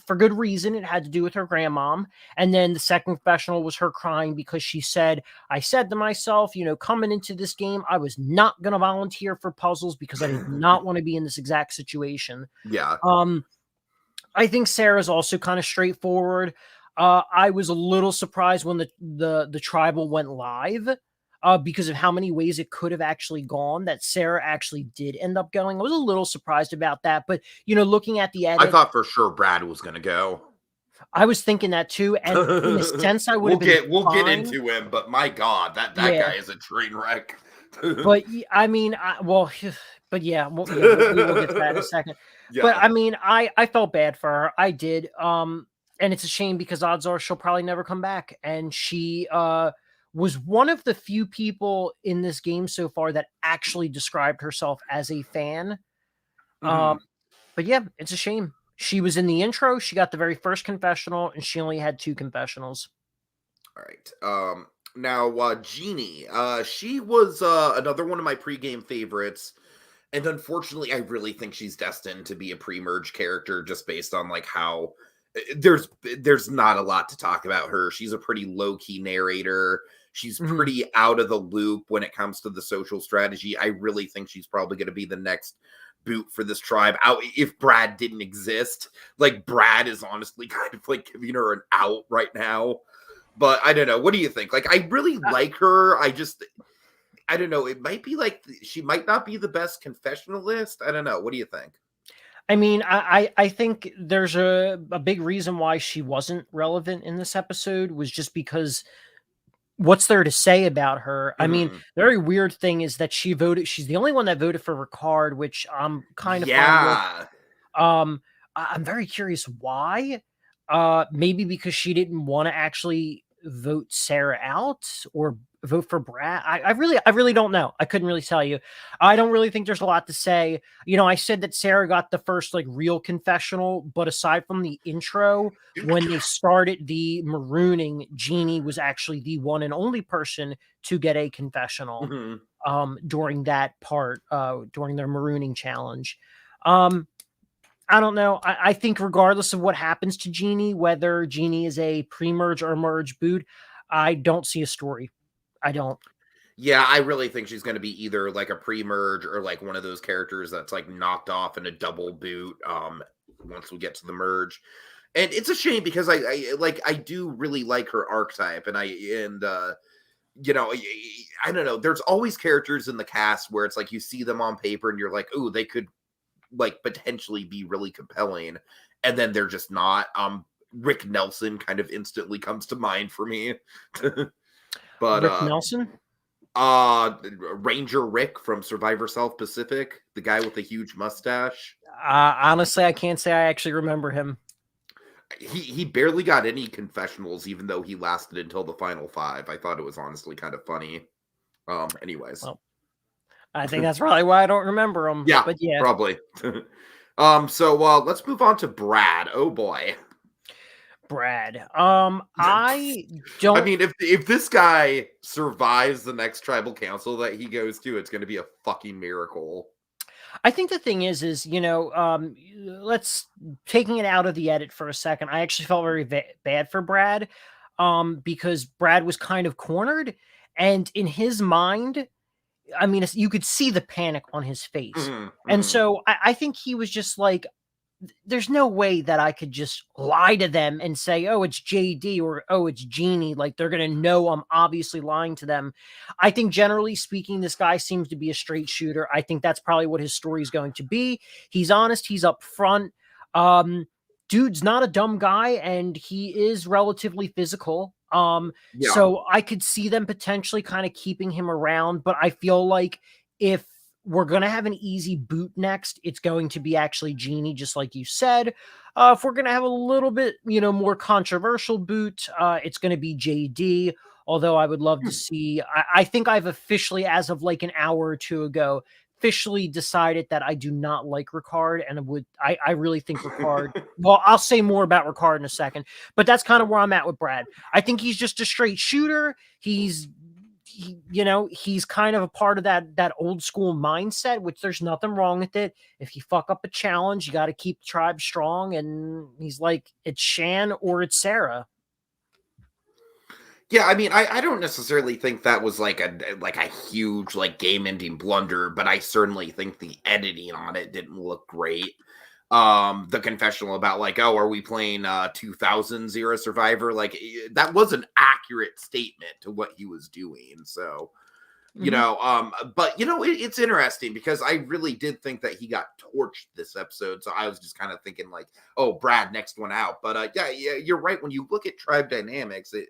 for good reason. It had to do with her grandmom. And then the second confessional was her crying because she said, I said to myself, coming into this game, I was not going to volunteer for puzzles because I did not want to be in this exact situation. Yeah. I think Sarah's also kind of straightforward. I was a little surprised when the tribal went live. Because of how many ways it could have actually gone, that Sarah actually did end up going. I was a little surprised about that, but looking at the edit, I thought for sure Brad was going to go. I was thinking that too, and in a sense, I would have been. We'll get into him, but my God, that guy is a train wreck. But I mean, but yeah, we'll get to that in a second. Yeah. But I mean, I felt bad for her. I did. And it's a shame because odds are she'll probably never come back, and she was one of the few people in this game so far that actually described herself as a fan. But yeah, it's a shame. She was in the intro. She got the very first confessional, and she only had 2 confessionals. All right. Now, Jeannie, she was another one of my pregame favorites. And unfortunately, I really think she's destined to be a pre-merge character just based on like how there's not a lot to talk about her. She's a pretty low-key narrator. She's pretty out of the loop when it comes to the social strategy. I really think she's probably going to be the next boot for this tribe out if Brad didn't exist. Like, Brad is honestly kind of like giving her an out right now. But I don't know. What do you think? Like, I really like her. I don't know. It might be like she might not be the best confessionalist. I don't know. What do you think? I mean, I think there's a big reason why she wasn't relevant in this episode was just because what's there to say about her? I mean, the very weird thing is that she's the only one that voted for Ricard, which I'm kind of fine with. I'm very curious why. Maybe because she didn't want to actually vote Sarah out or vote for Brad. I really don't know. I couldn't really tell you. I don't really think there's a lot to say. I said that Sarah got the first like real confessional, but aside from the intro, when they started the marooning, Jeannie was actually the one and only person to get a confessional during that part, during their marooning challenge. I don't know. I think regardless of what happens to Jeannie, whether Jeannie is a pre-merge or merge boot, I don't see a story. I don't. Yeah, I really think she's going to be either like a pre-merge or like one of those characters that's like knocked off in a double boot once we get to the merge. And it's a shame because I do really like her archetype and I don't know. There's always characters in the cast where it's like you see them on paper and you're like, "Oh, they could like potentially be really compelling," and then they're just not. Rick Nelson kind of instantly comes to mind for me. But Rick Nelson? Ranger Rick from Survivor South Pacific, the guy with the huge mustache. Honestly, I can't say I actually remember him. He barely got any confessionals, even though he lasted until the final 5. I thought it was honestly kind of funny. Anyways. Well, I think that's probably why I don't remember him. Yeah, but yeah, probably. So let's move on to Brad. Oh boy. Brad. I don't. I mean, if this guy survives the next tribal council that he goes to, it's going to be a fucking miracle. I think the thing is let's taking it out of the edit for a second. I actually felt very bad for Brad, because Brad was kind of cornered, and in his mind, I mean, you could see the panic on his face, and so I think he was just like, there's no way that I could just lie to them and say, oh, it's JD or, oh, it's Jeannie. Like, they're going to know I'm obviously lying to them. I think generally speaking, this guy seems to be a straight shooter. I think that's probably what his story is going to be. He's honest. He's upfront. Dude's not a dumb guy, and he is relatively physical. So I could see them potentially kind of keeping him around, but I feel like if we're going to have an easy boot next, it's going to be actually Jeannie, just like you said. If we're going to have a little bit, more controversial boot, it's going to be JD. Although I would love to see, I think I've officially, as of like an hour or two ago, officially decided that I do not like Ricard, and I really think Ricard, well, I'll say more about Ricard in a second, but that's kind of where I'm at with Brad. I think he's just a straight shooter. He's he's kind of a part of that old school mindset, which there's nothing wrong with it. If you fuck up a challenge, you got to keep the tribe strong. And he's like, it's Shan or it's Sarah. Yeah, I mean, I don't necessarily think that was like a huge like game-ending blunder, but I certainly think the editing on it didn't look great. The confessional about like, oh, are we playing 2000 Zero Survivor? Like that was an accurate statement to what he was doing. So, but it's interesting because I really did think that he got torched this episode. So I was just kind of thinking like, oh, Brad, next one out. But yeah, you're right. When you look at tribe dynamics, it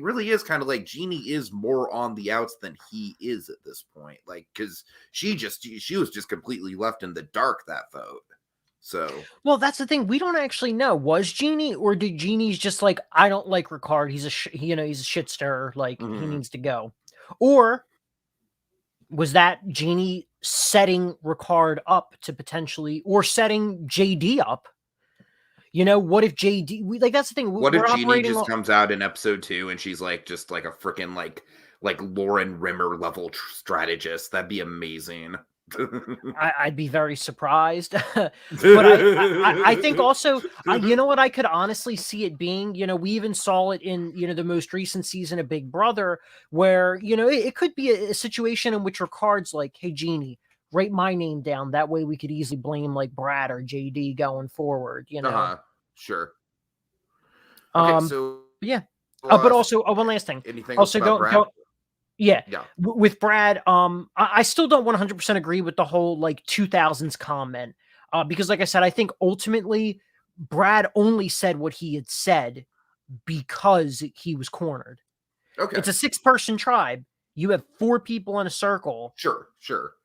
really is kind of like Jeannie is more on the outs than he is at this point. Like, because she was just completely left in the dark that vote. So, well, that's the thing. We don't actually know. Was Jeannie, or did Jeannie's just like, I don't like Ricard. He's he's a shit stirrer. Like he needs to go. Or was that Jeannie setting Ricard up to potentially, or setting JD up? What if JD? That's the thing. What if Jeannie just comes out in episode 2 and she's like just like a freaking like Lauren Rimmer level strategist? That'd be amazing. I'd be very surprised. But I think also, what I could honestly see it being, we even saw it in, the most recent season of Big Brother, where, it could be a situation in which Ricard's like, hey, Jeannie, write my name down. That way we could easily blame like Brad or JD going forward, Sure. Okay, so yeah. But also, one last thing. Anything else about Brad? Yeah. With Brad, I still don't 100% agree with the whole like 2000s comment, because like I said, I think ultimately Brad only said what he had said because he was cornered. Okay. It's a 6-person tribe. You have 4 people in a circle. Sure.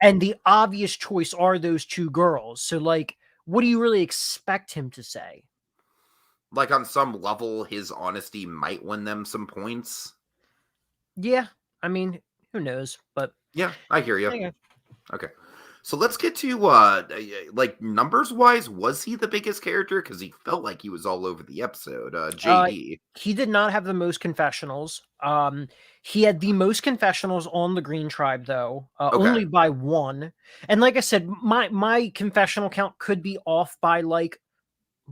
And the obvious choice are those 2 girls. So like, what do you really expect him to say? Like on some level, his honesty might win them some points. Yeah. I mean, who knows? But yeah, I hear you. Okay. So let's get to like numbers wise, was he the biggest character? Because he felt like he was all over the episode. JD. He did not have the most confessionals. He had the most confessionals on the Green Tribe, though, only by 1. And like I said, my confessional count could be off by like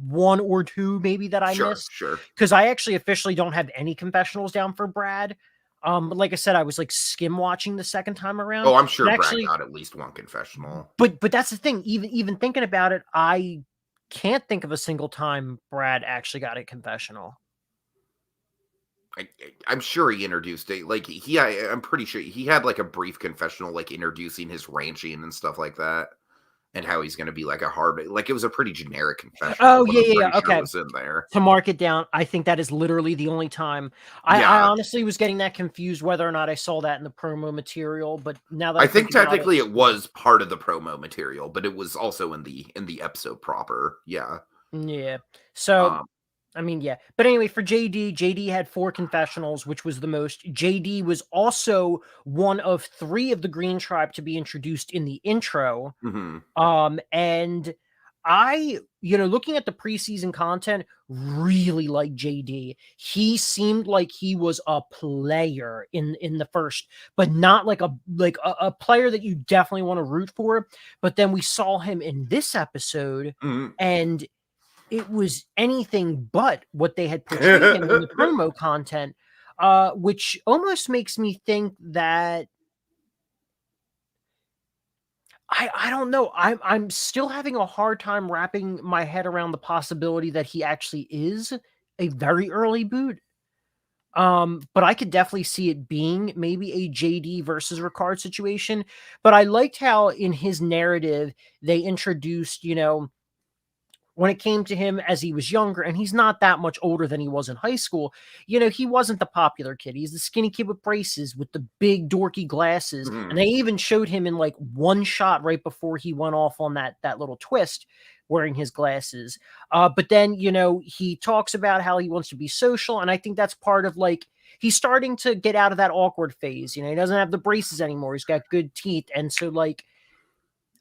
1 or 2, maybe, that I missed. Sure. Because I actually officially don't have any confessionals down for Brad. But like I said, I was like skim watching the second time around. Oh, I'm sure Brad got at least 1 confessional. But that's the thing. Even thinking about it, I can't think of a single time Brad actually got a confessional. I'm sure he introduced it. Like I'm pretty sure he had like a brief confessional, like introducing his ranching and stuff like that, and how he's going to be like it was a pretty generic confession. Oh, yeah. Sure okay. was in there. To mark it down, I think that is literally the only time. I honestly was getting that confused whether or not I saw that in the promo material, but now that I think technically it was part of the promo material, but it was also in the episode proper. Yeah. Yeah. So I mean, yeah. But anyway, for JD had 4 confessionals, which was the most. JD was also one of 3 of the Green Tribe to be introduced in the intro. Mm-hmm. And I, looking at the preseason content, really like JD. He seemed like he was a player in the first, but not like a player that you definitely want to root for. But then we saw him in this episode, and it was anything but what they had portrayed him in the promo content, which almost makes me think that I don't know. I'm still having a hard time wrapping my head around the possibility that he actually is a very early boot. But I could definitely see it being maybe a JD versus Ricard situation. But I liked how in his narrative they introduced, when it came to him as he was younger, and he's not that much older than he was in high school, he wasn't the popular kid. He's the skinny kid with braces with the big dorky glasses. And they even showed him in like one shot right before he went off on that little twist wearing his glasses. But then, he talks about how he wants to be social. And I think that's part of like, he's starting to get out of that awkward phase. He doesn't have the braces anymore. He's got good teeth. And so like,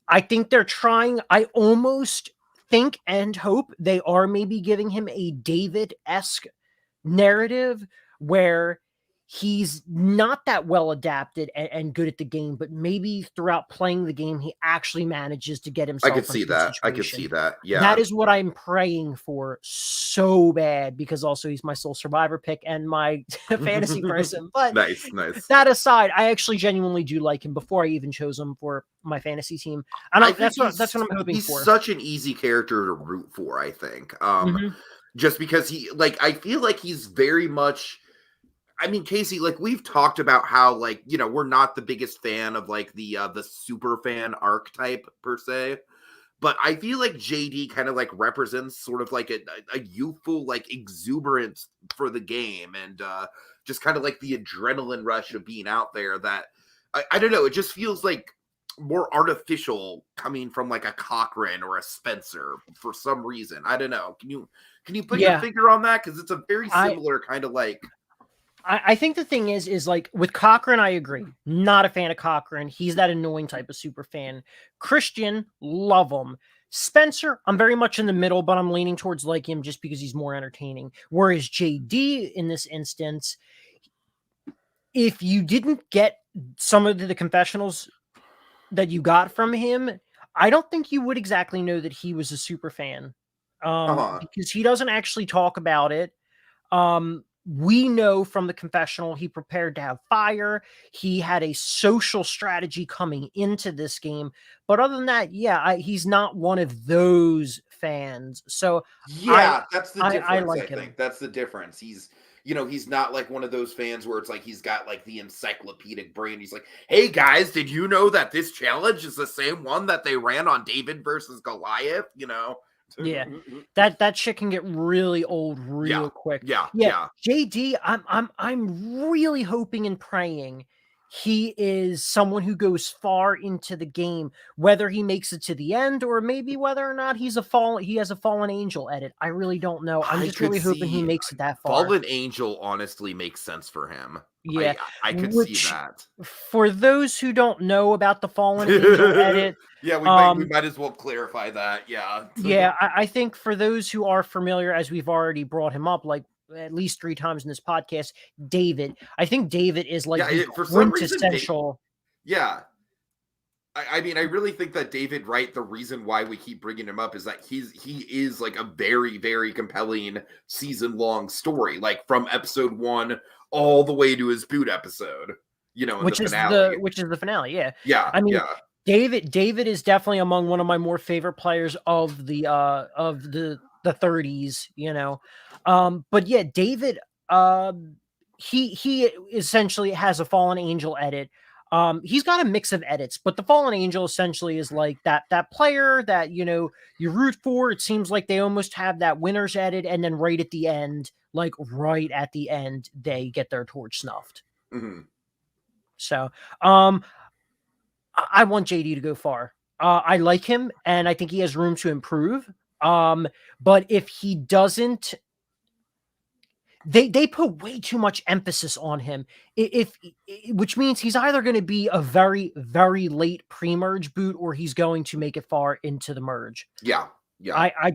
I think they're trying, I almost think and hope they are maybe giving him a David-esque narrative where he's not that well adapted and good at the game, but maybe throughout playing the game, he actually manages to get I himself could see into a that. I could situation. see that. Yeah. That is what I'm praying for so bad, because also he's my sole survivor pick and my fantasy person. But Nice. that aside, I actually genuinely do like him before I even chose him for my fantasy team. That's what I'm hoping he's for. such an easy character to root for, I think. Just because I feel like he's very much, I mean, Casey, like we've talked about how, like, you know, we're not the biggest fan of like the super fan archetype per se, but I feel like JD kind of like represents sort of like a youthful like exuberance for the game, and just kind of like the adrenaline rush of being out there that I don't know, it just feels like more artificial coming from like a Cochran or a Spencer for some reason. I don't know. Can you put your finger on that? Because it's a very similar kind of like. I think the thing is like with Cochran, I agree. Not a fan of Cochran. He's that annoying type of super fan. Christian, love him. Spencer, I'm very much in the middle, but I'm leaning towards like him just because he's more entertaining. Whereas JD in this instance, if you didn't get some of the confessionals that you got from him, I don't think you would exactly know that he was a super fan. Because he doesn't actually talk about it. We know from the confessional he prepared to have fire. He had a social strategy coming into this game. But other than that, he's not one of those fans. So that's the difference. I like him. Think that's the difference. He's not like one of those fans where it's like he's got like the encyclopedic brain. He's like, hey guys, did you know that this challenge is the same one that they ran on David versus Goliath? You know. Yeah, that shit can get really old real quick. Yeah. JD, I'm really hoping and praying he is someone who goes far into the game, whether he makes it to the end or maybe whether or not he has a fallen angel edit. I really don't know. I'm just really hoping he makes it that far. Fallen angel honestly makes sense for him. Yeah, I could see that. For those who don't know about the fallen angel edit, we might as well clarify that. Yeah, I think for those who are familiar, as we've already brought him up, like at least 3 times in this podcast, David. I think David is like for quintessential. I mean, I really think that David Wright, the reason why we keep bringing him up is that he is like a very, very compelling season-long story, like from episode 1 all the way to his boot episode, you know, which is the finale. Yeah. I mean, David is definitely among one of my more favorite players of the 30s, you know. But yeah, David, he essentially has a fallen angel edit. He's got a mix of edits, but the fallen angel essentially is like that player that, you know, you root for. It seems like they almost have that winner's edit, and then right at the end, they get their torch snuffed. Mm-hmm. So, I want JD to go far. I like him, and I think he has room to improve. But if he doesn't, they put way too much emphasis on him. Which means he's either going to be a very, very late pre-merge boot, or he's going to make it far into the merge. Yeah. I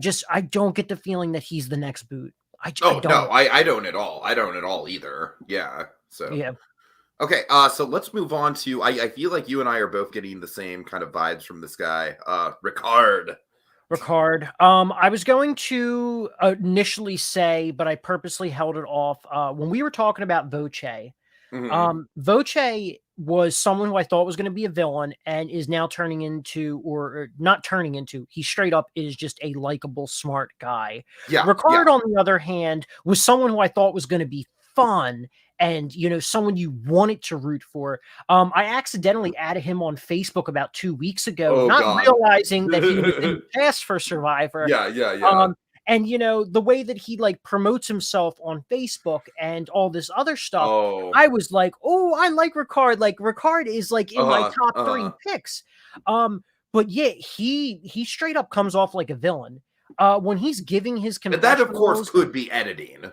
don't get the feeling that he's the next boot. I don't at all. I don't at all either. Yeah. So yeah. Okay, so let's move on to, I feel like you and I are both getting the same kind of vibes from this guy, Ricard. I was going to initially say, but I purposely held it off. When we were talking about Voce, Voce was someone who I thought was going to be a villain and is now turning into, or not turning into, he straight up is just a likable, smart guy. Ricard, on the other hand, was someone who I thought was going to be fun and, you know, someone you wanted to root for. I accidentally added him on Facebook about 2 weeks ago, realizing that he was in past for Survivor. And, you know, the way that he like promotes himself on Facebook and all this other stuff, I was like, oh, I like Ricard. Like Ricard is like in my top 3 picks. But yeah, he straight up comes off like a villain. When he's giving his confessionals, that of course could be editing.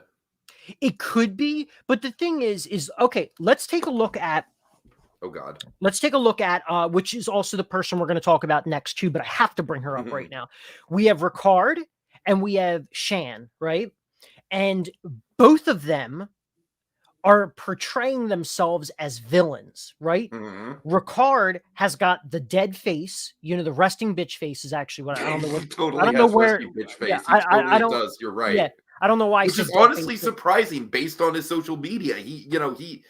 It could be, but the thing is okay, let's take a look at Let's take a look at which is also the person we're going to talk about next too, but I have to bring her up right now. We have Ricard and we have Shan, right? And both of them are portraying themselves as villains, right? Mhm. Ricard has got the dead face, the resting bitch face is actually what I don't know what He I totally don't know has where. resting bitch Yeah, face. He I totally don't. does. You're right. Yeah, I don't know why I Which is said dead face. honestly surprising based on his social media. He Mhm.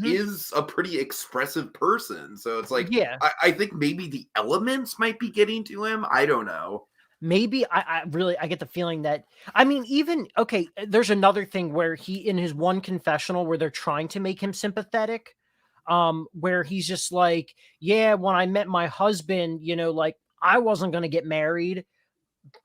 is a pretty expressive person. So it's like Yeah, I think maybe the elements might be getting to him. I don't know. maybe I really I get the feeling that I mean even okay. There's another thing where he in his one confessional where they're trying to make him sympathetic, where he's just like, yeah, when I met my husband, like I wasn't gonna get married,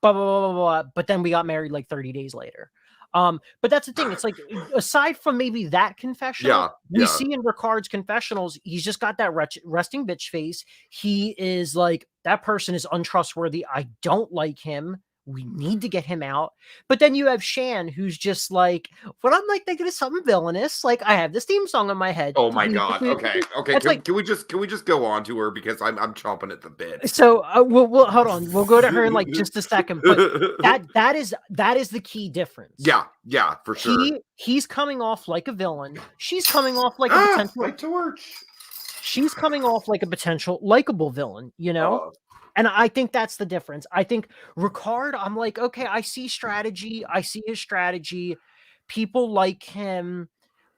blah, blah, blah, blah, blah. But then we got married like 30 days later. But that's the thing. It's like, aside from maybe that confessional, Yeah, we yeah. see in Ricard's confessionals, he's just got that resting bitch face. He is like, that person is untrustworthy. I don't like him. We need to get him out. But then you have Shan, who's just like, when I'm like thinking of something villainous, like I have this theme song in my head. Oh my god. Okay. Okay. It's like, Can we just go on to her because I'm chomping at the bit. so we'll hold on. We'll go to her in like just a second. But that is the key difference. Yeah, yeah, for sure. He's coming off like a villain. She's coming off like a Ah, my potential. torch. She's coming off like a potential likable villain. Oh, And I think that's the difference. I think Ricard, I'm like, okay, I see strategy. I see his strategy. People like him.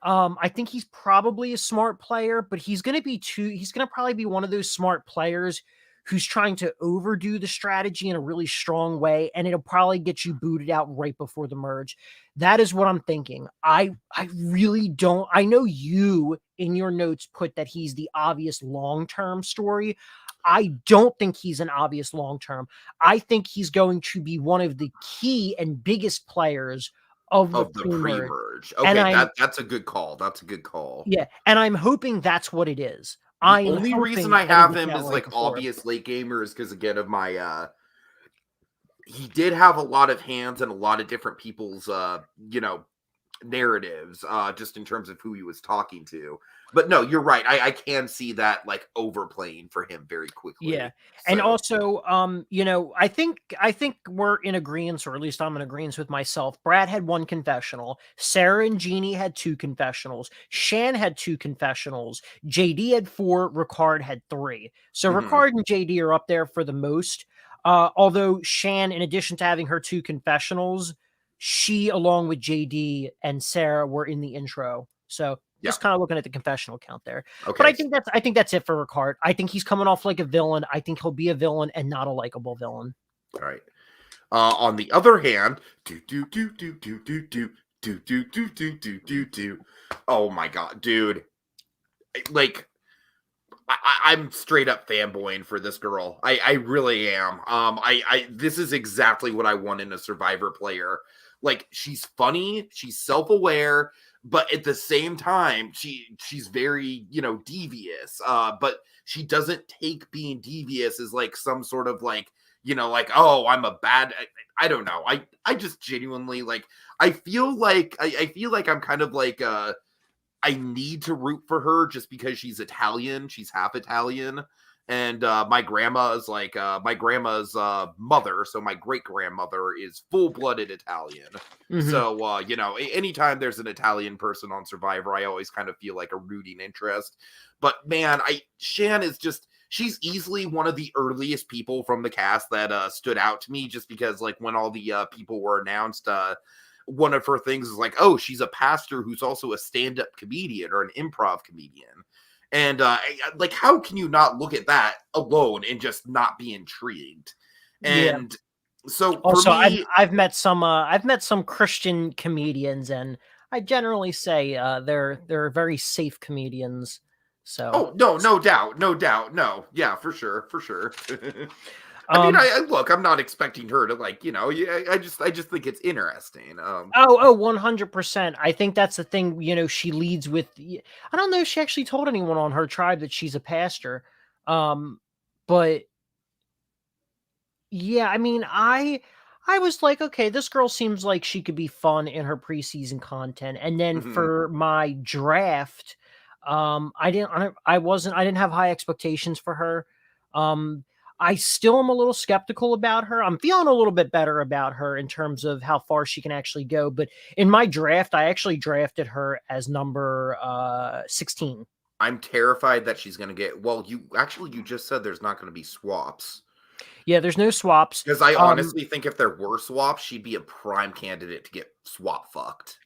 I think he's probably a smart player, but he's going to probably be one of those smart players who's trying to overdo the strategy in a really strong way, and it'll probably get you booted out right before the merge. That is what I'm thinking. I really don't. I know you in your notes put that he's the obvious long-term story. I don't think he's an obvious long term. I think he's going to be one of the key and biggest players of the of the pre-merge. pre-merge. And Okay, I'm that's a good call. That's a good call. yeah, and I'm hoping that's what it is. The I'm only reason hoping I that he have gets him out as right like before. obvious late gamer is because again of my he did have a lot of hands and a lot of different people's narratives just in terms of who he was talking to. But no, you're right. I can see that like overplaying for him very Yeah. quickly. And So also, I think we're in agreement, or at least I'm in agreement with myself. Brad had one confessional. Sarah and Jeannie had two confessionals. Shan had two confessionals. JD had four. Ricard had three. So mhm. Ricard and JD are up there for the most. Although Shan, in addition to having her two confessionals, she, along with JD and Sarah, were in the intro. So Yeah. just kind of looking at the confessional count there. But Okay. I think that's it for Ricard. I think he's coming off like a villain. I think he'll be a villain and not a likable villain. All right. On the other hand, do do do do do do do do do do do do do do. Oh my god, dude! Like I'm straight up fanboying for this girl. I really am. I this is exactly what I want in a Survivor player. Like she's funny, she's self aware, but at the same time she's very devious. But she doesn't take being devious as like some sort of like like oh I'm a bad. I don't know. I just genuinely like. I feel like I'm kind of like I need to root for her just because she's Italian. She's half Italian. And my grandma is like my grandma's mother. So my great grandmother is full blooded Italian. Mhm. So, anytime there's an Italian person on Survivor, I always kind of feel like a rooting interest. But man, Shan is just, she's easily one of the earliest people from the cast that stood out to me just because, like, when all the people were announced, one of her things is like, oh, she's a pastor who's also a stand-up comedian or an improv comedian. And like, how can you not look at that alone and just not be intrigued? Yeah. And so for Also, me, I've met some Christian comedians, and I generally say they're very safe comedians. So, oh no, no doubt, no doubt, no, yeah, for sure, for sure. I mean, um, I look, I'm not expecting her to like, yeah, I just think it's interesting. oh, 100%. I think that's the thing. She leads with. I don't know if she actually told anyone on her tribe that she's a pastor, but yeah, I mean, I was like, okay, this girl seems like she could be fun in her preseason content. And then Mhm. for my draft, I didn't have high expectations for her. Um, I still am a little skeptical about her. I'm feeling a little bit better about her in terms of how far she can actually go. But in my draft, I actually drafted her as number 16. I'm terrified that she's going to get. Well, you just said there's not going to be swaps. Yeah, there's no swaps. Because I honestly think if there were swaps, she'd be a prime candidate to get swap fucked.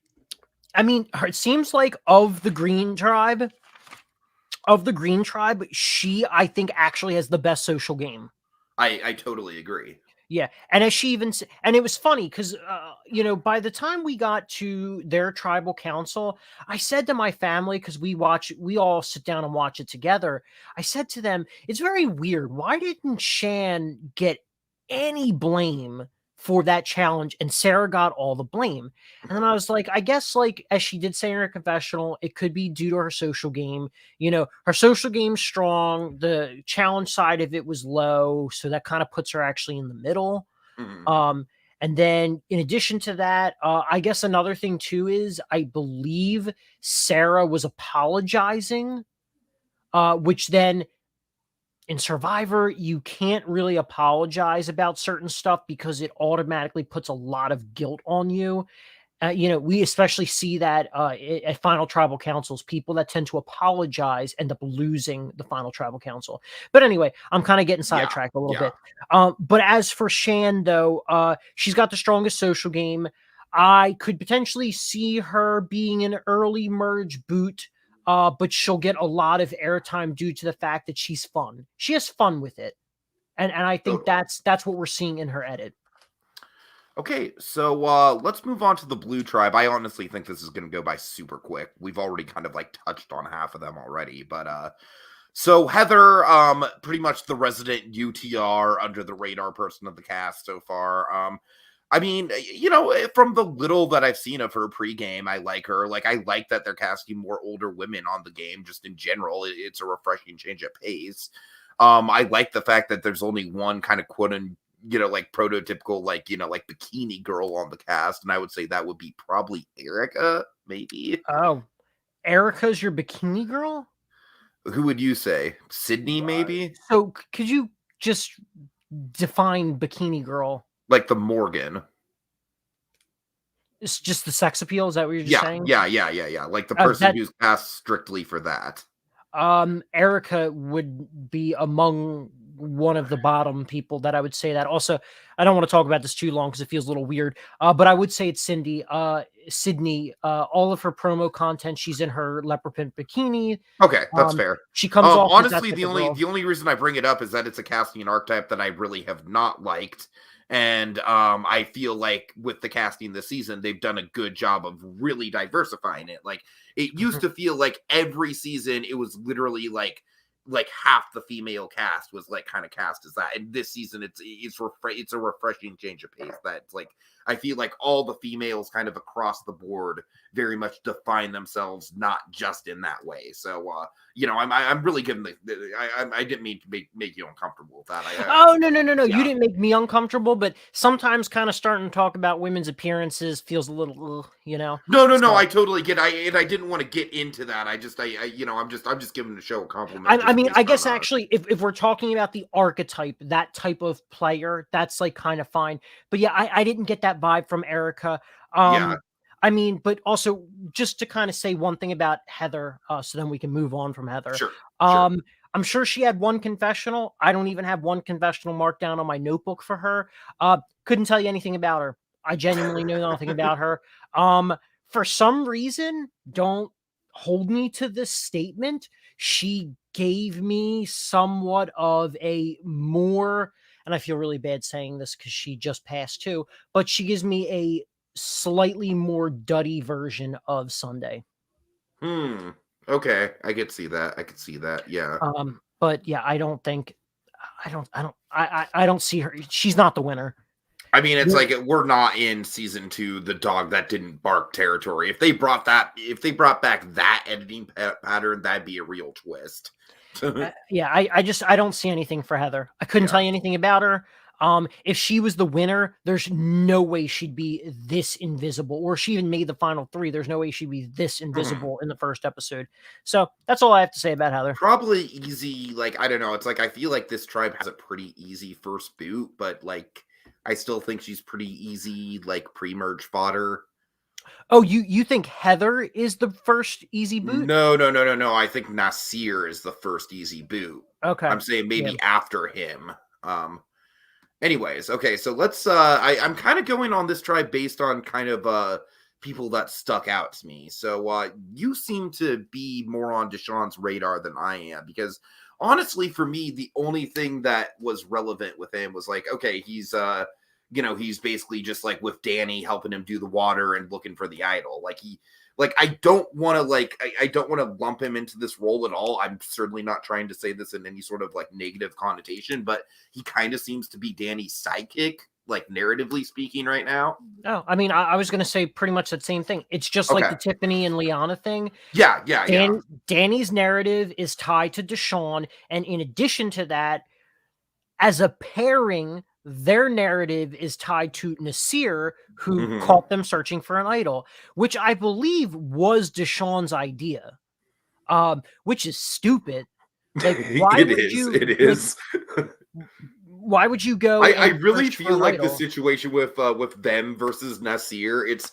I mean, it seems like of the green tribe, she, I think, actually has the best social game. I totally agree. Yeah, and as she even and it was funny because by the time we got to their tribal council, I said to my family, because we all sit down and watch it together. I said to them, "It's very weird. Why didn't Shan get any blame for that challenge, and Sarah got all the blame?" And then I was like, I guess, like, as she did say in her confessional, it could be due to her social game. Her social game's strong. The challenge side of it was low, so that kind of puts her actually in the middle. Mm-hmm. And then in addition to that, I guess another thing too is I believe Sarah was apologizing, which then in Survivor, you can't really apologize about certain stuff because it automatically puts a lot of guilt on you. We especially see that at Final Tribal Councils, people that tend to apologize end up losing the Final Tribal Council. But anyway, I'm kind of getting sidetracked a little bit. But as for Shan, though, she's got the strongest social game. I could potentially see her being an early merge boot, but she'll get a lot of airtime due to the fact that she's fun. She has fun with it. And I think that's what we're seeing in her edit. Okay, so let's move on to the blue tribe. I honestly think this is going to go by super quick. We've already kind of like touched on half of them already, but so Heather, pretty much the resident UTR under the radar person of the cast so far. I mean, from the little that I've seen of her pregame, I like her. Like, I like that they're casting more older women on the game. Just in general, it's a refreshing change of pace. I like the fact that there's only one kind of like prototypical, like bikini girl on the cast. And I would say that would be probably Erica, maybe. Oh, Erica's your bikini girl? Who would you say? Sydney, maybe? So could you just define bikini girl? Like the Morgan. It's just the sex appeal? Is that what you're just saying? Yeah. Like the person who's cast strictly for that. Erica would be among one of the bottom people that I would say that. Also, I don't want to talk about this too long because it feels a little weird. But I would say it's Sydney. All of her promo content, she's in her leopard print bikini. Okay, that's fair. She comes off. Honestly, the only reason I bring it up is that it's a casting and archetype that I really have not liked. And I feel like with the casting this season, they've done a good job of really diversifying it. Like, it used to feel like every season it was literally like half the female cast was like kind of cast as that. And this season it's a refreshing change of pace. That's like, I feel like all the females kind of across the board very much define themselves not just in that way. So I'm really giving I didn't mean to make you uncomfortable with that. No. Yeah. You didn't make me uncomfortable, but sometimes kind of starting to talk about women's appearances feels a little, No. I totally get. I didn't want to get into that. I'm just giving the show a compliment. I mean, I guess actually, if we're talking about the archetype, that type of player, that's like kind of fine. But yeah, I didn't get that vibe from Erica. I mean, but also just to kind of say one thing about Heather, so then we can move on from Heather. Sure. I'm sure she had one confessional. I don't even have one confessional marked down on my notebook for her. Couldn't tell you anything about her. I genuinely know nothing about her. For some reason, don't hold me to this statement. She gave me somewhat of a more, and I feel really bad saying this because she just passed too, but she gives me a slightly more duddy version of Sunday. Okay, I could see that. Yeah. But yeah, I don't see her. She's not the winner. I mean, it's like we're not in season 2, the dog that didn't bark territory. If they brought back that editing pattern, that'd be a real twist. I don't see anything for Heather. I couldn't tell you anything about her. If she was the winner, there's no way she'd be this invisible, or she even made the final 3. There's no way she'd be this invisible in the first episode. So that's all I have to say about Heather. Probably easy. Like, I don't know. It's like, I feel like this tribe has a pretty easy first boot, but like, I still think she's pretty easy, like pre-merge fodder. Oh, you think Heather is the first easy boot? No. I think Nasir is the first easy boot. Okay. I'm saying maybe after him. Anyways, okay, so let's I'm kind of going on this tribe based on kind of people that stuck out to me. So you seem to be more on Deshaun's radar than I am, because honestly, for me, the only thing that was relevant with him was like, okay, he's he's basically just like with Danny helping him do the water and looking for the idol. I don't want to I don't want to lump him into this role at all. I'm certainly not trying to say this in any sort of like negative connotation, but he kind of seems to be Danny's sidekick, like narratively speaking right now. Oh, I mean, I was going to say pretty much that same thing. It's just like the Tiffany and Liana thing. Yeah. Danny's narrative is tied to Deshaun. And in addition to that, as a pairing, their narrative is tied to Nasir, who caught them searching for an idol, which I believe was Deshaun's idea, which is stupid. Like, why it would is. you? It is. Why would you go? I really feel like the situation with them versus Nasir, it's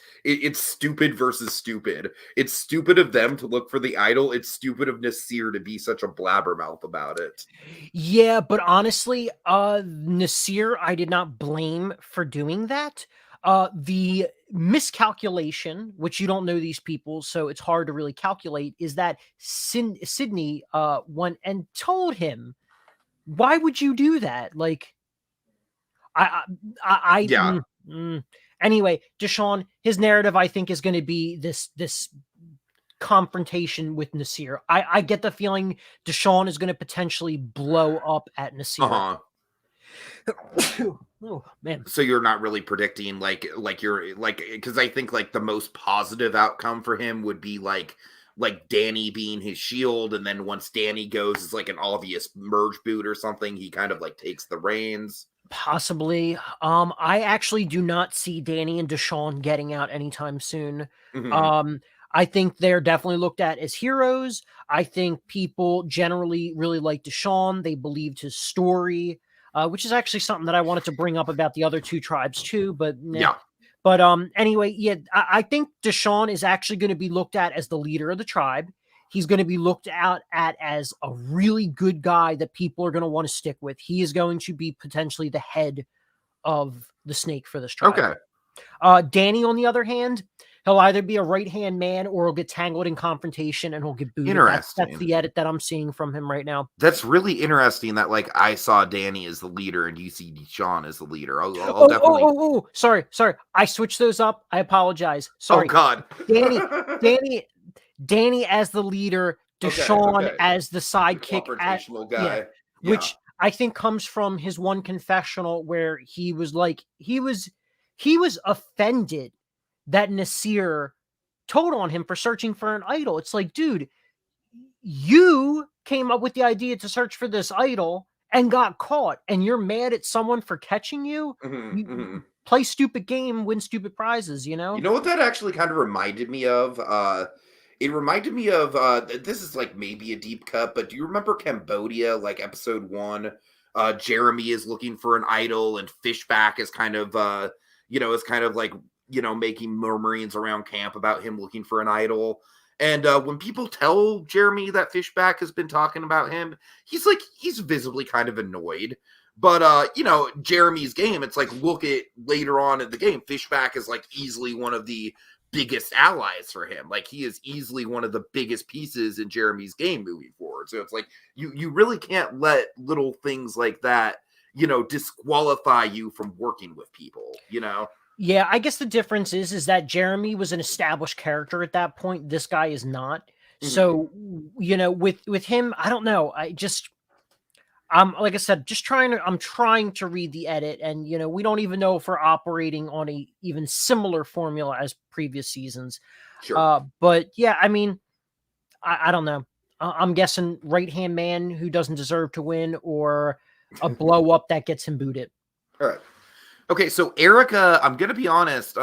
stupid versus stupid. It's stupid of them to look for the idol. It's stupid of Nasir to be such a blabbermouth about it. Yeah, but honestly, Nasir, I did not blame for doing that. The miscalculation, which you don't know these people, so it's hard to really calculate, is that Sydney went and told him. Why would you do that? Like, Anyway, Deshaun, his narrative, I think, is going to be this confrontation with Nasir. I get the feeling Deshaun is going to potentially blow up at Nasir. Oh man! So you're not really predicting because I think like the most positive outcome for him would be like Danny being his shield, and then once Danny goes, it's like an obvious merge boot or something. He kind of like takes the reins. Possibly. I actually do not see Danny and Deshaun getting out anytime soon. I think they're definitely looked at as heroes. I think people generally really like Deshaun. They believed his story, which is actually something that I wanted to bring up about the other 2 tribes too, but yeah. But anyway, yeah, I think Deshaun is actually going to be looked at as the leader of the tribe. He's going to be looked at as a really good guy that people are going to want to stick with. He is going to be potentially the head of the snake for this tribe. Okay. Danny, on the other hand, he'll either be a right-hand man or he'll get tangled in confrontation and he'll get booted. Interesting. That's the edit that I'm seeing from him right now. That's really interesting that like I saw Danny as the leader and you see Deshaun as the leader. I'll definitely. Sorry. I switched those up. I apologize. Sorry. Oh God. Danny as the leader, Deshaun as the sidekick, confrontational guy. Which I think comes from his one confessional where he was like he was offended that Nasir told on him for searching for an idol. It's like, dude, you came up with the idea to search for this idol and got caught, and you're mad at someone for catching you? Play stupid game, win stupid prizes, you know? You know what that actually kind of reminded me of? It reminded me of, this is like maybe a deep cut, but do you remember Cambodia, like episode 1? Jeremy is looking for an idol and Fishback is kind of, making murmurings around camp about him looking for an idol. And when people tell Jeremy that Fishback has been talking about him, he's visibly kind of annoyed. But, Jeremy's game, it's like, look at later on in the game, Fishback is like easily one of the biggest allies for him. Like, he is easily one of the biggest pieces in Jeremy's game moving forward. So it's like, you really can't let little things like that, disqualify you from working with people, Yeah, I guess the difference is that Jeremy was an established character at that point. This guy is not. So, with him, I don't know. Like I said, I'm trying to read the edit, and we don't even know if we're operating on a even similar formula as previous seasons. Sure. But yeah, I mean, I don't know. I'm guessing right-hand man who doesn't deserve to win, or a blow up that gets him booted. All right. Okay, so Erica, I'm gonna be honest.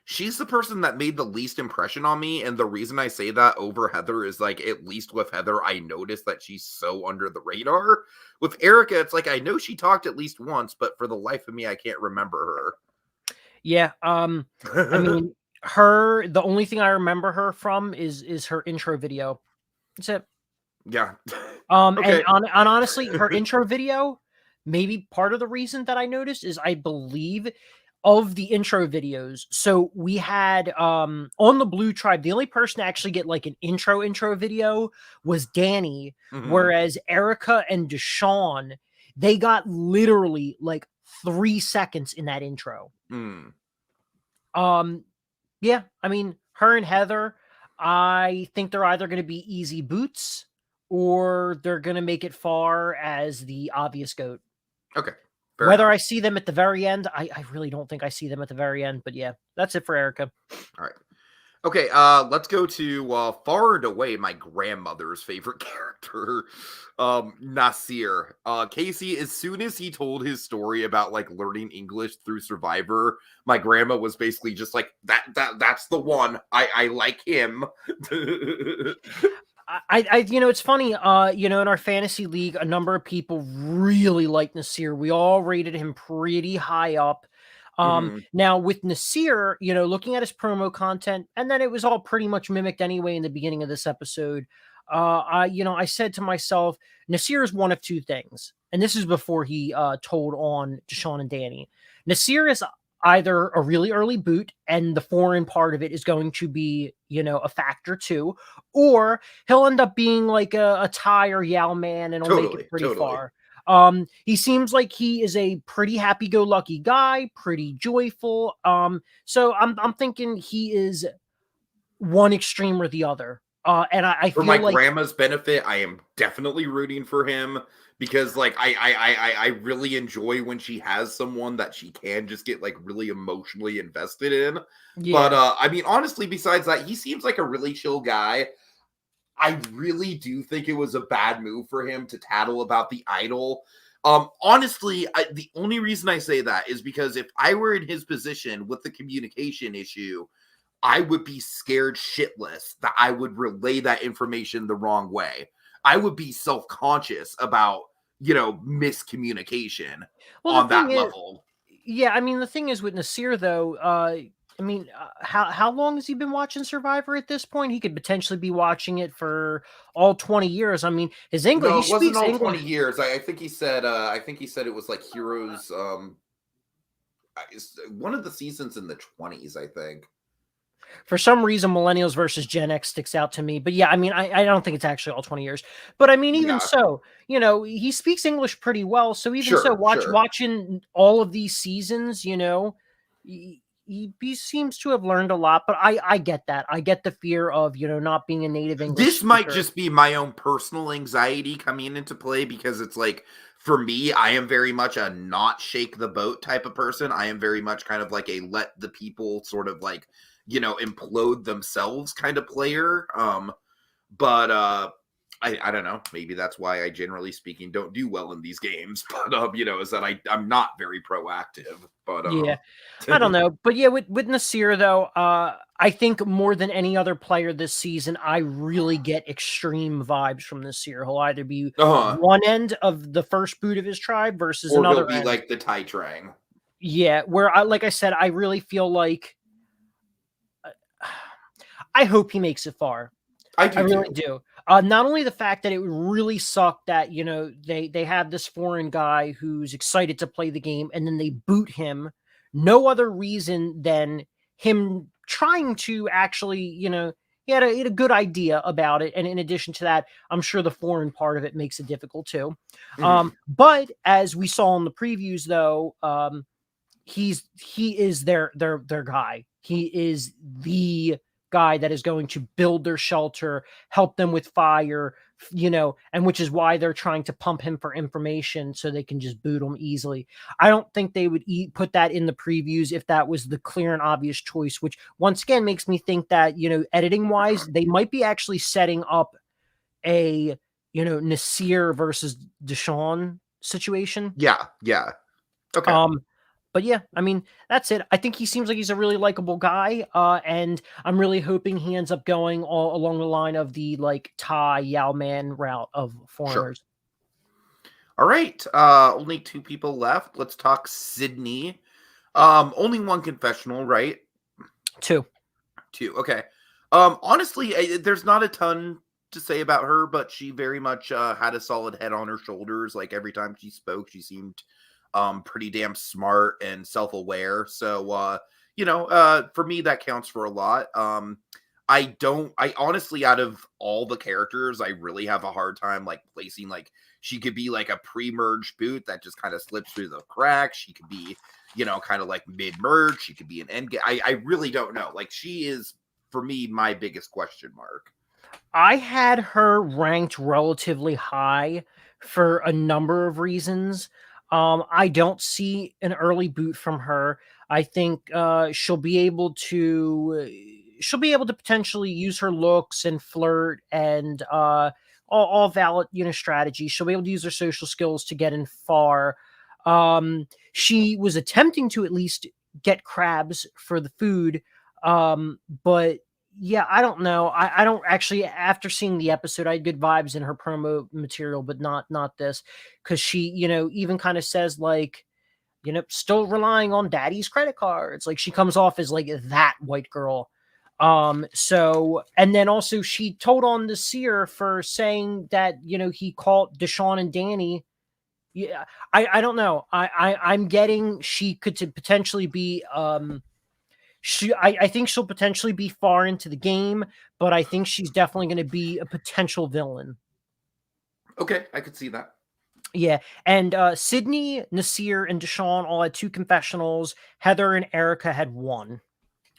She's the person that made the least impression on me, and the reason I say that over Heather is like, at least with Heather, I noticed that she's so under the radar. With Erica, it's like I know she talked at least once, but for the life of me, I can't remember Yeah. I her. mean, the only thing I remember her from is her intro video. That's it. Yeah. And Okay. honestly, her intro video, maybe part of the reason that I noticed is I believe of the intro videos. So we had on the Blue Tribe, the only person to actually get like an intro video was Danny, Mhm. whereas Erica and Deshawn, they got literally like 3 seconds in that intro. Mm. Yeah, I mean, her and Heather, I think they're either going to be easy boots or they're going to make it far as the obvious goat. Okay. Fair Whether enough. I see them at the very end, I really don't think I see them at the very end. But yeah, that's it for Erica. All right. Okay, let's go to far and away my grandmother's favorite character, Nasir. Casey, as soon as he told his story about like learning English through Survivor, my grandma was basically just like that's the one. I like him. It's funny, in our fantasy league, a number of people really like Nasir. We all rated him pretty high up. Mhm. Now with Nasir, looking at his promo content, and then it was all pretty much mimicked anyway in the beginning of this episode. I said to myself, Nasir is one of two things, and this is before he told on Deshawn and Danny. Nasir is either a really early boot, and the foreign part of it is going to be, a factor too, or he'll end up being like a Ty or Yao man, and he'll make it pretty Totally. far. He seems like he is a pretty happy-go-lucky guy, pretty joyful. So I'm thinking he is one extreme or the other. And I For my feel like, grandma's benefit, I am definitely rooting for him because like I really enjoy when she has someone that she can just get like really emotionally invested in. But yeah. I mean honestly, besides that, he seems like a really chill guy. I really do think it was a bad move for him to tattle about the idol. Honestly, the only reason I say that is because if I were in his position with the communication issue, I would be scared shitless that I would relay that information the wrong way. I would be self-conscious about, miscommunication Well, the on thing that is, level. yeah, I mean, the thing is with Nasir though, how long has he been watching Survivor at this point? He could potentially be watching it for all 20 years. I mean, his English, No, he it wasn't speaks all English. 20 years. I think he said it was like Heroes one of the seasons in the 20s, I think. For some reason, millennials versus Gen X sticks out to me. But yeah, I mean, I don't think it's actually all 20 years. But I mean, even Yeah, so, he speaks English pretty well. So even so, sure. watching all of these seasons, he seems to have learned a lot. But I get that. I get the fear of, not being a native English This might speaker. just be my own personal anxiety coming into play because it's like for me, I am very much a not shake the boat type of person. I am very much kind of like a let the people sort of like, implode themselves kind of player. But I don't know. Maybe that's why I generally speaking don't do well in these games. But is that I'm not very proactive. But Yeah, I don't know. But yeah, with Nasir though, I think more than any other player this season, I really get extreme vibes from Nasir. He'll either be uh-huh. one end of the first boot of his tribe versus Or he'll another be end. like the Tai Trang. Yeah, where like I said, I really feel like I hope he makes it far. I I do really too. do. Not only the fact that it would really suck that they have this foreign guy who's excited to play the game and then they boot him. No other reason than him trying to actually, he had a good idea about it. And in addition to that, I'm sure the foreign part of it makes it difficult too. Mhm. But as we saw in the previews, though, he is their guy. He is the guy that is going to build their shelter, help them with fire, and which is why they're trying to pump him for information so they can just boot him easily. I don't think they would put that in the previews if that was the clear and obvious choice, which once again makes me think that, editing wise, they might be actually setting up a, Nasir versus Deshawn situation. Yeah. Okay. Um, but yeah, I mean, that's it. I think he seems like he's a really likable guy, and I'm really hoping he ends up going all along the line of the like Thai Yao Man route of Sure. foreigners. All right. Only two people left. Let's talk Sydney. Only one confessional, right? Two. Two. Okay. Honestly, there's not a ton to say about her, but she very much had a solid head on her shoulders. Like every time she spoke, she seemed pretty damn smart and self-aware. So for me that counts for a lot. I honestly, out of all the characters, I really have a hard time like placing, like, she could be like a pre-merge boot that just kind of slips through the cracks. She could be, kind of like mid-merge. She could be an end game. I really don't know. Like, she is, for me, my biggest question mark. I had her ranked relatively high for a number of reasons. I don't see an early boot from her. I think she'll be able to potentially use her looks and flirt and all valid strategies. She'll be able to use her social skills to get in far. She was attempting to at least get crabs for the food, but yeah, I don't know. I don't actually, after seeing the episode, I had good vibes in her promo material, but not this, because she, even kind of says like, still relying on daddy's credit cards. Like, she comes off as like that white girl. So, and then also she told on the seer for saying that, he called Deshaun and Danny. Yeah, I don't know. I'm getting she could to potentially be I think she'll potentially be far into the game, but I think she's definitely going to be a potential villain. Okay, I could see that. Yeah, and Sydney, Nasir, and Deshaun all had 2 confessionals. Heather and Erica had 1.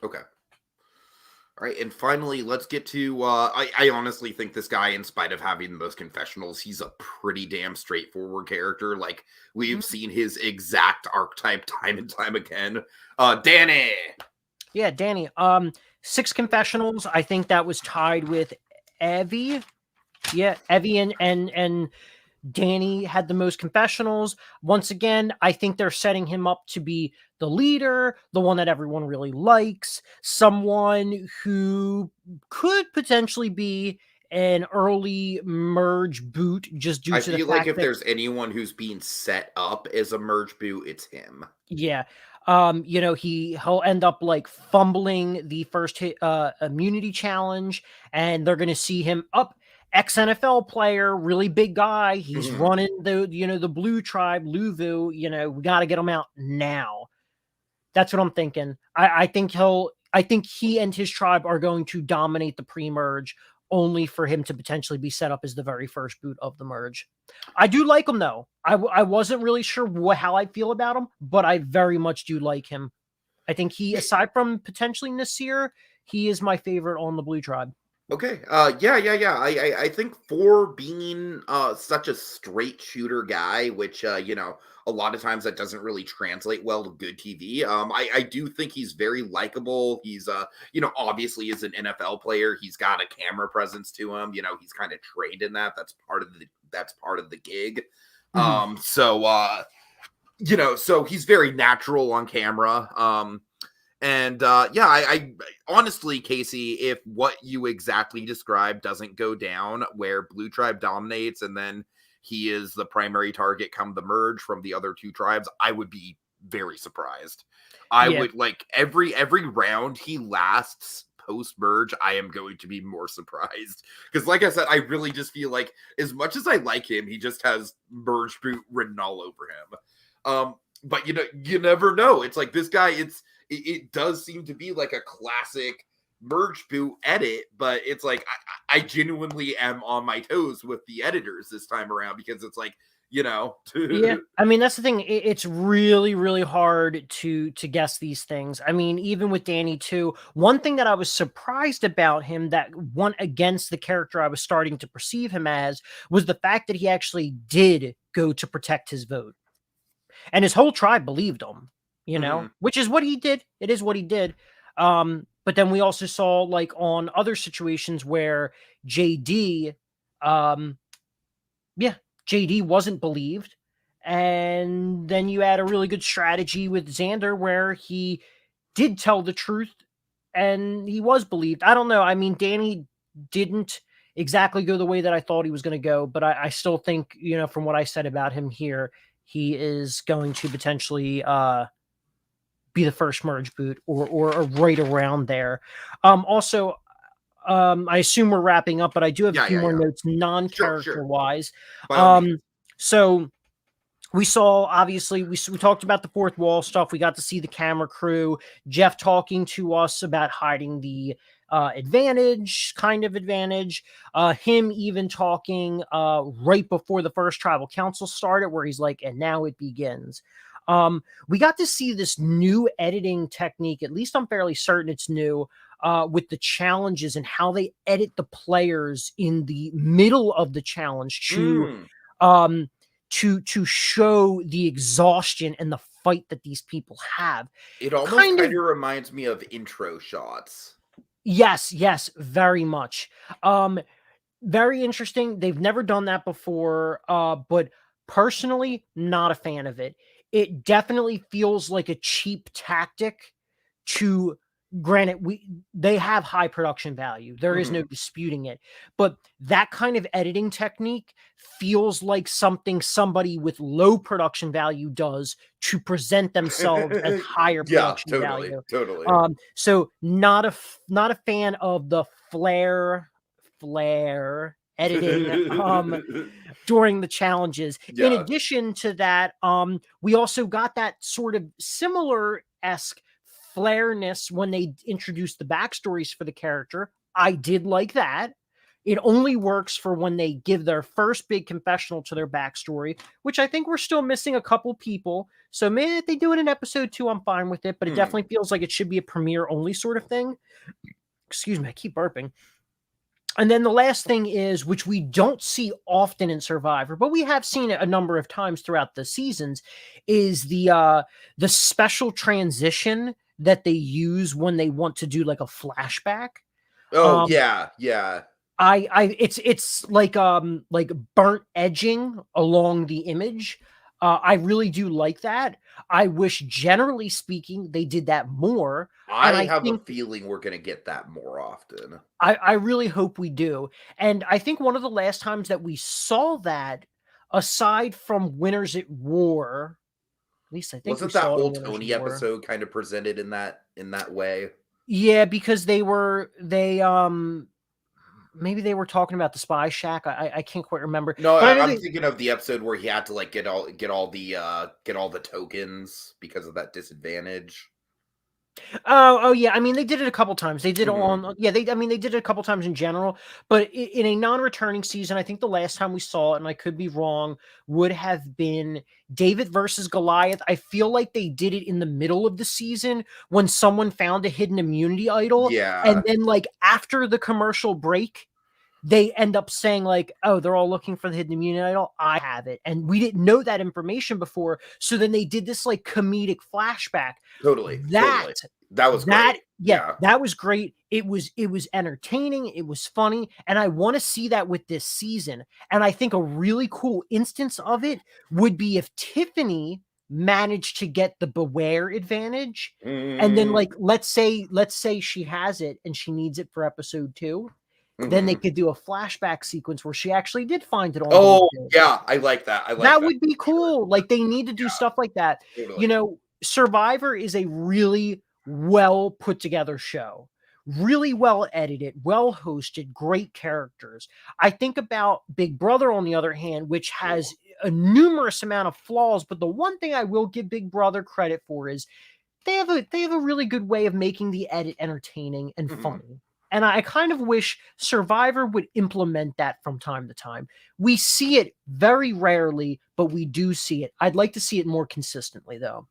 Okay. All right, and finally, let's get to. I honestly think this guy, in spite of having those confessionals, he's a pretty damn straightforward character. Like, we've seen his exact archetype time and time again. Danny. Yeah, Danny. 6 confessionals. I think that was tied with Evie. Yeah, Evie and Danny had the most confessionals. Once again, I think they're setting him up to be the leader, the one that everyone really likes, someone who could potentially be an early merge boot just due I to the feel like fact if that, there's anyone who's being set up as a merge boot, it's him. yeah, he'll end up like fumbling the first hit immunity challenge, and they're gonna see him up, ex NFL player, really big guy. He's Mhm. running the blue tribe, Luvu. We got to get him out now. That's what I'm thinking. I think he and his tribe are going to dominate the pre-merge, only for him to potentially be set up as the very first boot of the merge. I do like him though. I wasn't really sure how I feel about him, but I very much do like him. I think he, aside from potentially Nasir, he is my favorite on the blue tribe. Okay. Yeah. I think for being such a straight shooter guy, which a lot of times that doesn't really translate well to good TV. I do think he's very likable. He's obviously is an NFL player. He's got a camera presence to him. He's kind of trained in that. That's part of the gig. Mhm. So he's very natural on camera. And I honestly, Casey, if what you exactly described doesn't go down, where Blue Tribe dominates and then he is the primary target come the merge from the other 2 tribes, I would be very surprised. I Yeah. would, like, every round he lasts post merge, I am going to be more surprised, because, like I said, I really just feel like, as much as I like him, he just has merge boot written all over him. But you never know. It's like this guy. It does seem to be like a classic merge boot edit, but it's like I genuinely am on my toes with the editors this time around, because it's like, Yeah, I mean, that's the thing. It's really, really hard to guess these things. I mean, even with Danny too. One thing that I was surprised about him that went against the character I was starting to perceive him as was the fact that he actually did go to protect his vote, and his whole tribe believed him. Mhm. Which is what he did. It is what he did. But then we also saw like on other situations where JD, um, yeah, JD wasn't believed, And then you add a really good strategy with Xander where he did tell the truth and he was believed. I don't know. I mean, Danny didn't exactly go the way that I thought he was going to go, but I still think, from what I said about him here, he is going to potentially be the first merge boot or right around there. Also, I assume we're wrapping up, but I do have a few more notes non-character wise. So we saw, obviously, we talked about the fourth wall stuff. We got to see the camera crew, Jeff talking to us about hiding the advantage, him even talking right before the first tribal council started, where he's like, and now it begins. We got to see this new editing technique, at least I'm fairly certain it's new, with the challenges and how they edit the players in the middle of the challenge to show the exhaustion and the fight that these people have. It almost kind of reminds me of intro shots. Yes, very much. Very interesting. They've never done that before, but personally, not a fan of it. It definitely feels like a cheap tactic to, granted, they have high production value. There is no disputing it. But that kind of editing technique feels like something somebody with low production value does to present themselves as higher production value. Totally. So not a fan of the flare editing during the challenges. In addition to that, we also got that sort of similar-esque flareness when they introduced the backstories for the character. I did like that. It only works for when they give their first big confessional to their backstory, which I think we're still missing a couple people. So maybe if they do it in episode 2, I'm fine with it, but it definitely feels like it should be a premiere only sort of thing. Excuse me, I keep burping. And then the last thing is, which we don't see often in Survivor, but we have seen it a number of times throughout the seasons, is the special transition that they use when they want to do like a flashback. Oh, yeah. It's like burnt edging along the image. I really do like that. I wish, generally speaking, they did that more. I have a feeling we're going to get that more often. I really hope we do. And I think one of the last times that we saw that, aside from Winners at War, at least I think wasn't that whole Tony episode kind of presented in that way? Yeah, because maybe they were talking about the Spy Shack. I can't quite remember. No, I'm thinking of the episode where he had to like get all the tokens because of that disadvantage. Oh yeah. I mean, they did it a couple times. They did it on, they did it a couple times in general, but in a non-returning season, I think the last time we saw it, and I could be wrong, would have been David versus Goliath. I feel like they did it in the middle of the season when someone found a hidden immunity idol. Yeah. And then like after the commercial break, they end up saying like, oh, they're all looking for the hidden immunity idol. I have it. And we didn't know that information before. So then they did this like comedic flashback. Totally. That was great. Yeah, that was great. It was entertaining. It was funny. And I want to see that with this season. And I think a really cool instance of it would be if Tiffany managed to get the Beware advantage. And then like, let's say she has it and she needs it for episode 2. Then they could do a flashback sequence where she actually did find it on. Oh, yeah. I like that. That would be cool. Like they need to do stuff like that. Totally. Survivor is a really well put together show, really well edited, well hosted, great characters. I think about Big Brother, on the other hand, which has a numerous amount of flaws. But the one thing I will give Big Brother credit for is they have a really good way of making the edit entertaining and funny. And I kind of wish Survivor would implement that from time to time. We see it very rarely, but we do see it. I'd like to see it more consistently, though.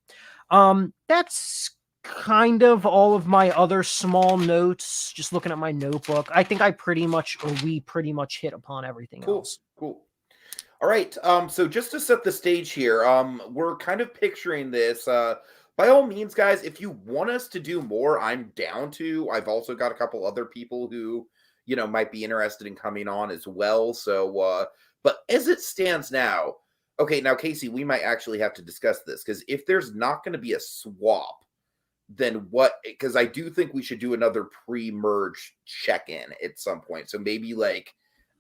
That's kind of all of my other small notes. Just looking at my notebook, I think we pretty much hit upon everything else. Cool. All right. So just to set the stage here, we're kind of picturing this. By all means, guys, if you want us to do more, I'm down to. I've also got a couple other people who, might be interested in coming on as well. So, but as it stands now, Okay, now Casey, we might actually have to discuss this because if there's not going to be a swap, then what? Because I do think we should do another pre-merge check-in at some point. So maybe like,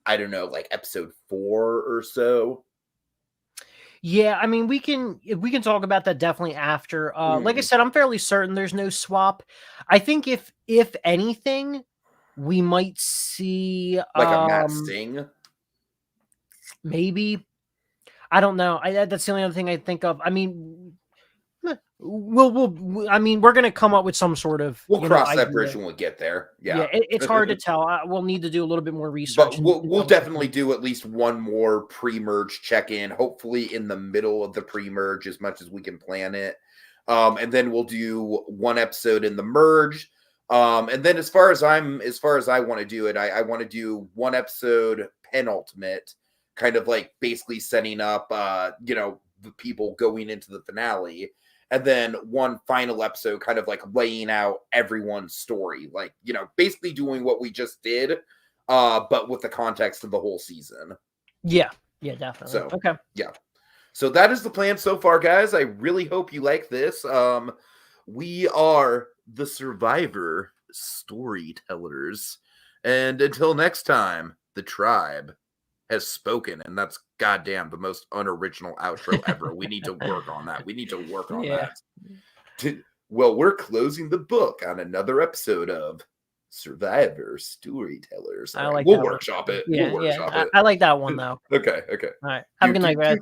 I don't know, like episode 4 or so. Yeah, I mean, we can talk about that definitely after. Like I said, I'm fairly certain there's no swap. I think if anything, we might see Like a Matt Sting. maybe. I don't know. That's the only other thing I think of. I mean, I mean, we're gonna come up with some sort of. We'll cross that idea. bridge when we get there. Yeah, it's hard to tell. We'll need to do a little bit more research. But we'll definitely do at least one more pre-merge check-in, hopefully in the middle of the pre-merge as much as we can plan it. And then we'll do one episode in the merge. And then as far as I want to do it, I want to do one episode penultimate, kind of like basically setting up the people going into the finale. And then one final episode kind of like laying out everyone's story, like, basically doing what we just did, but with the context of the whole season. Yeah, definitely. So, okay. Yeah. So that is the plan so far, guys. I really hope you like this. We are the Survivor Storytellers. And until next time, the tribe has spoken, and that's goddamn the most unoriginal outro ever. We need to work on that. that. Well, we're closing the book on another episode of Survivor Storytellers. We'll workshop it. Yeah, I like that one though. Okay. All right. Have a good night, guys.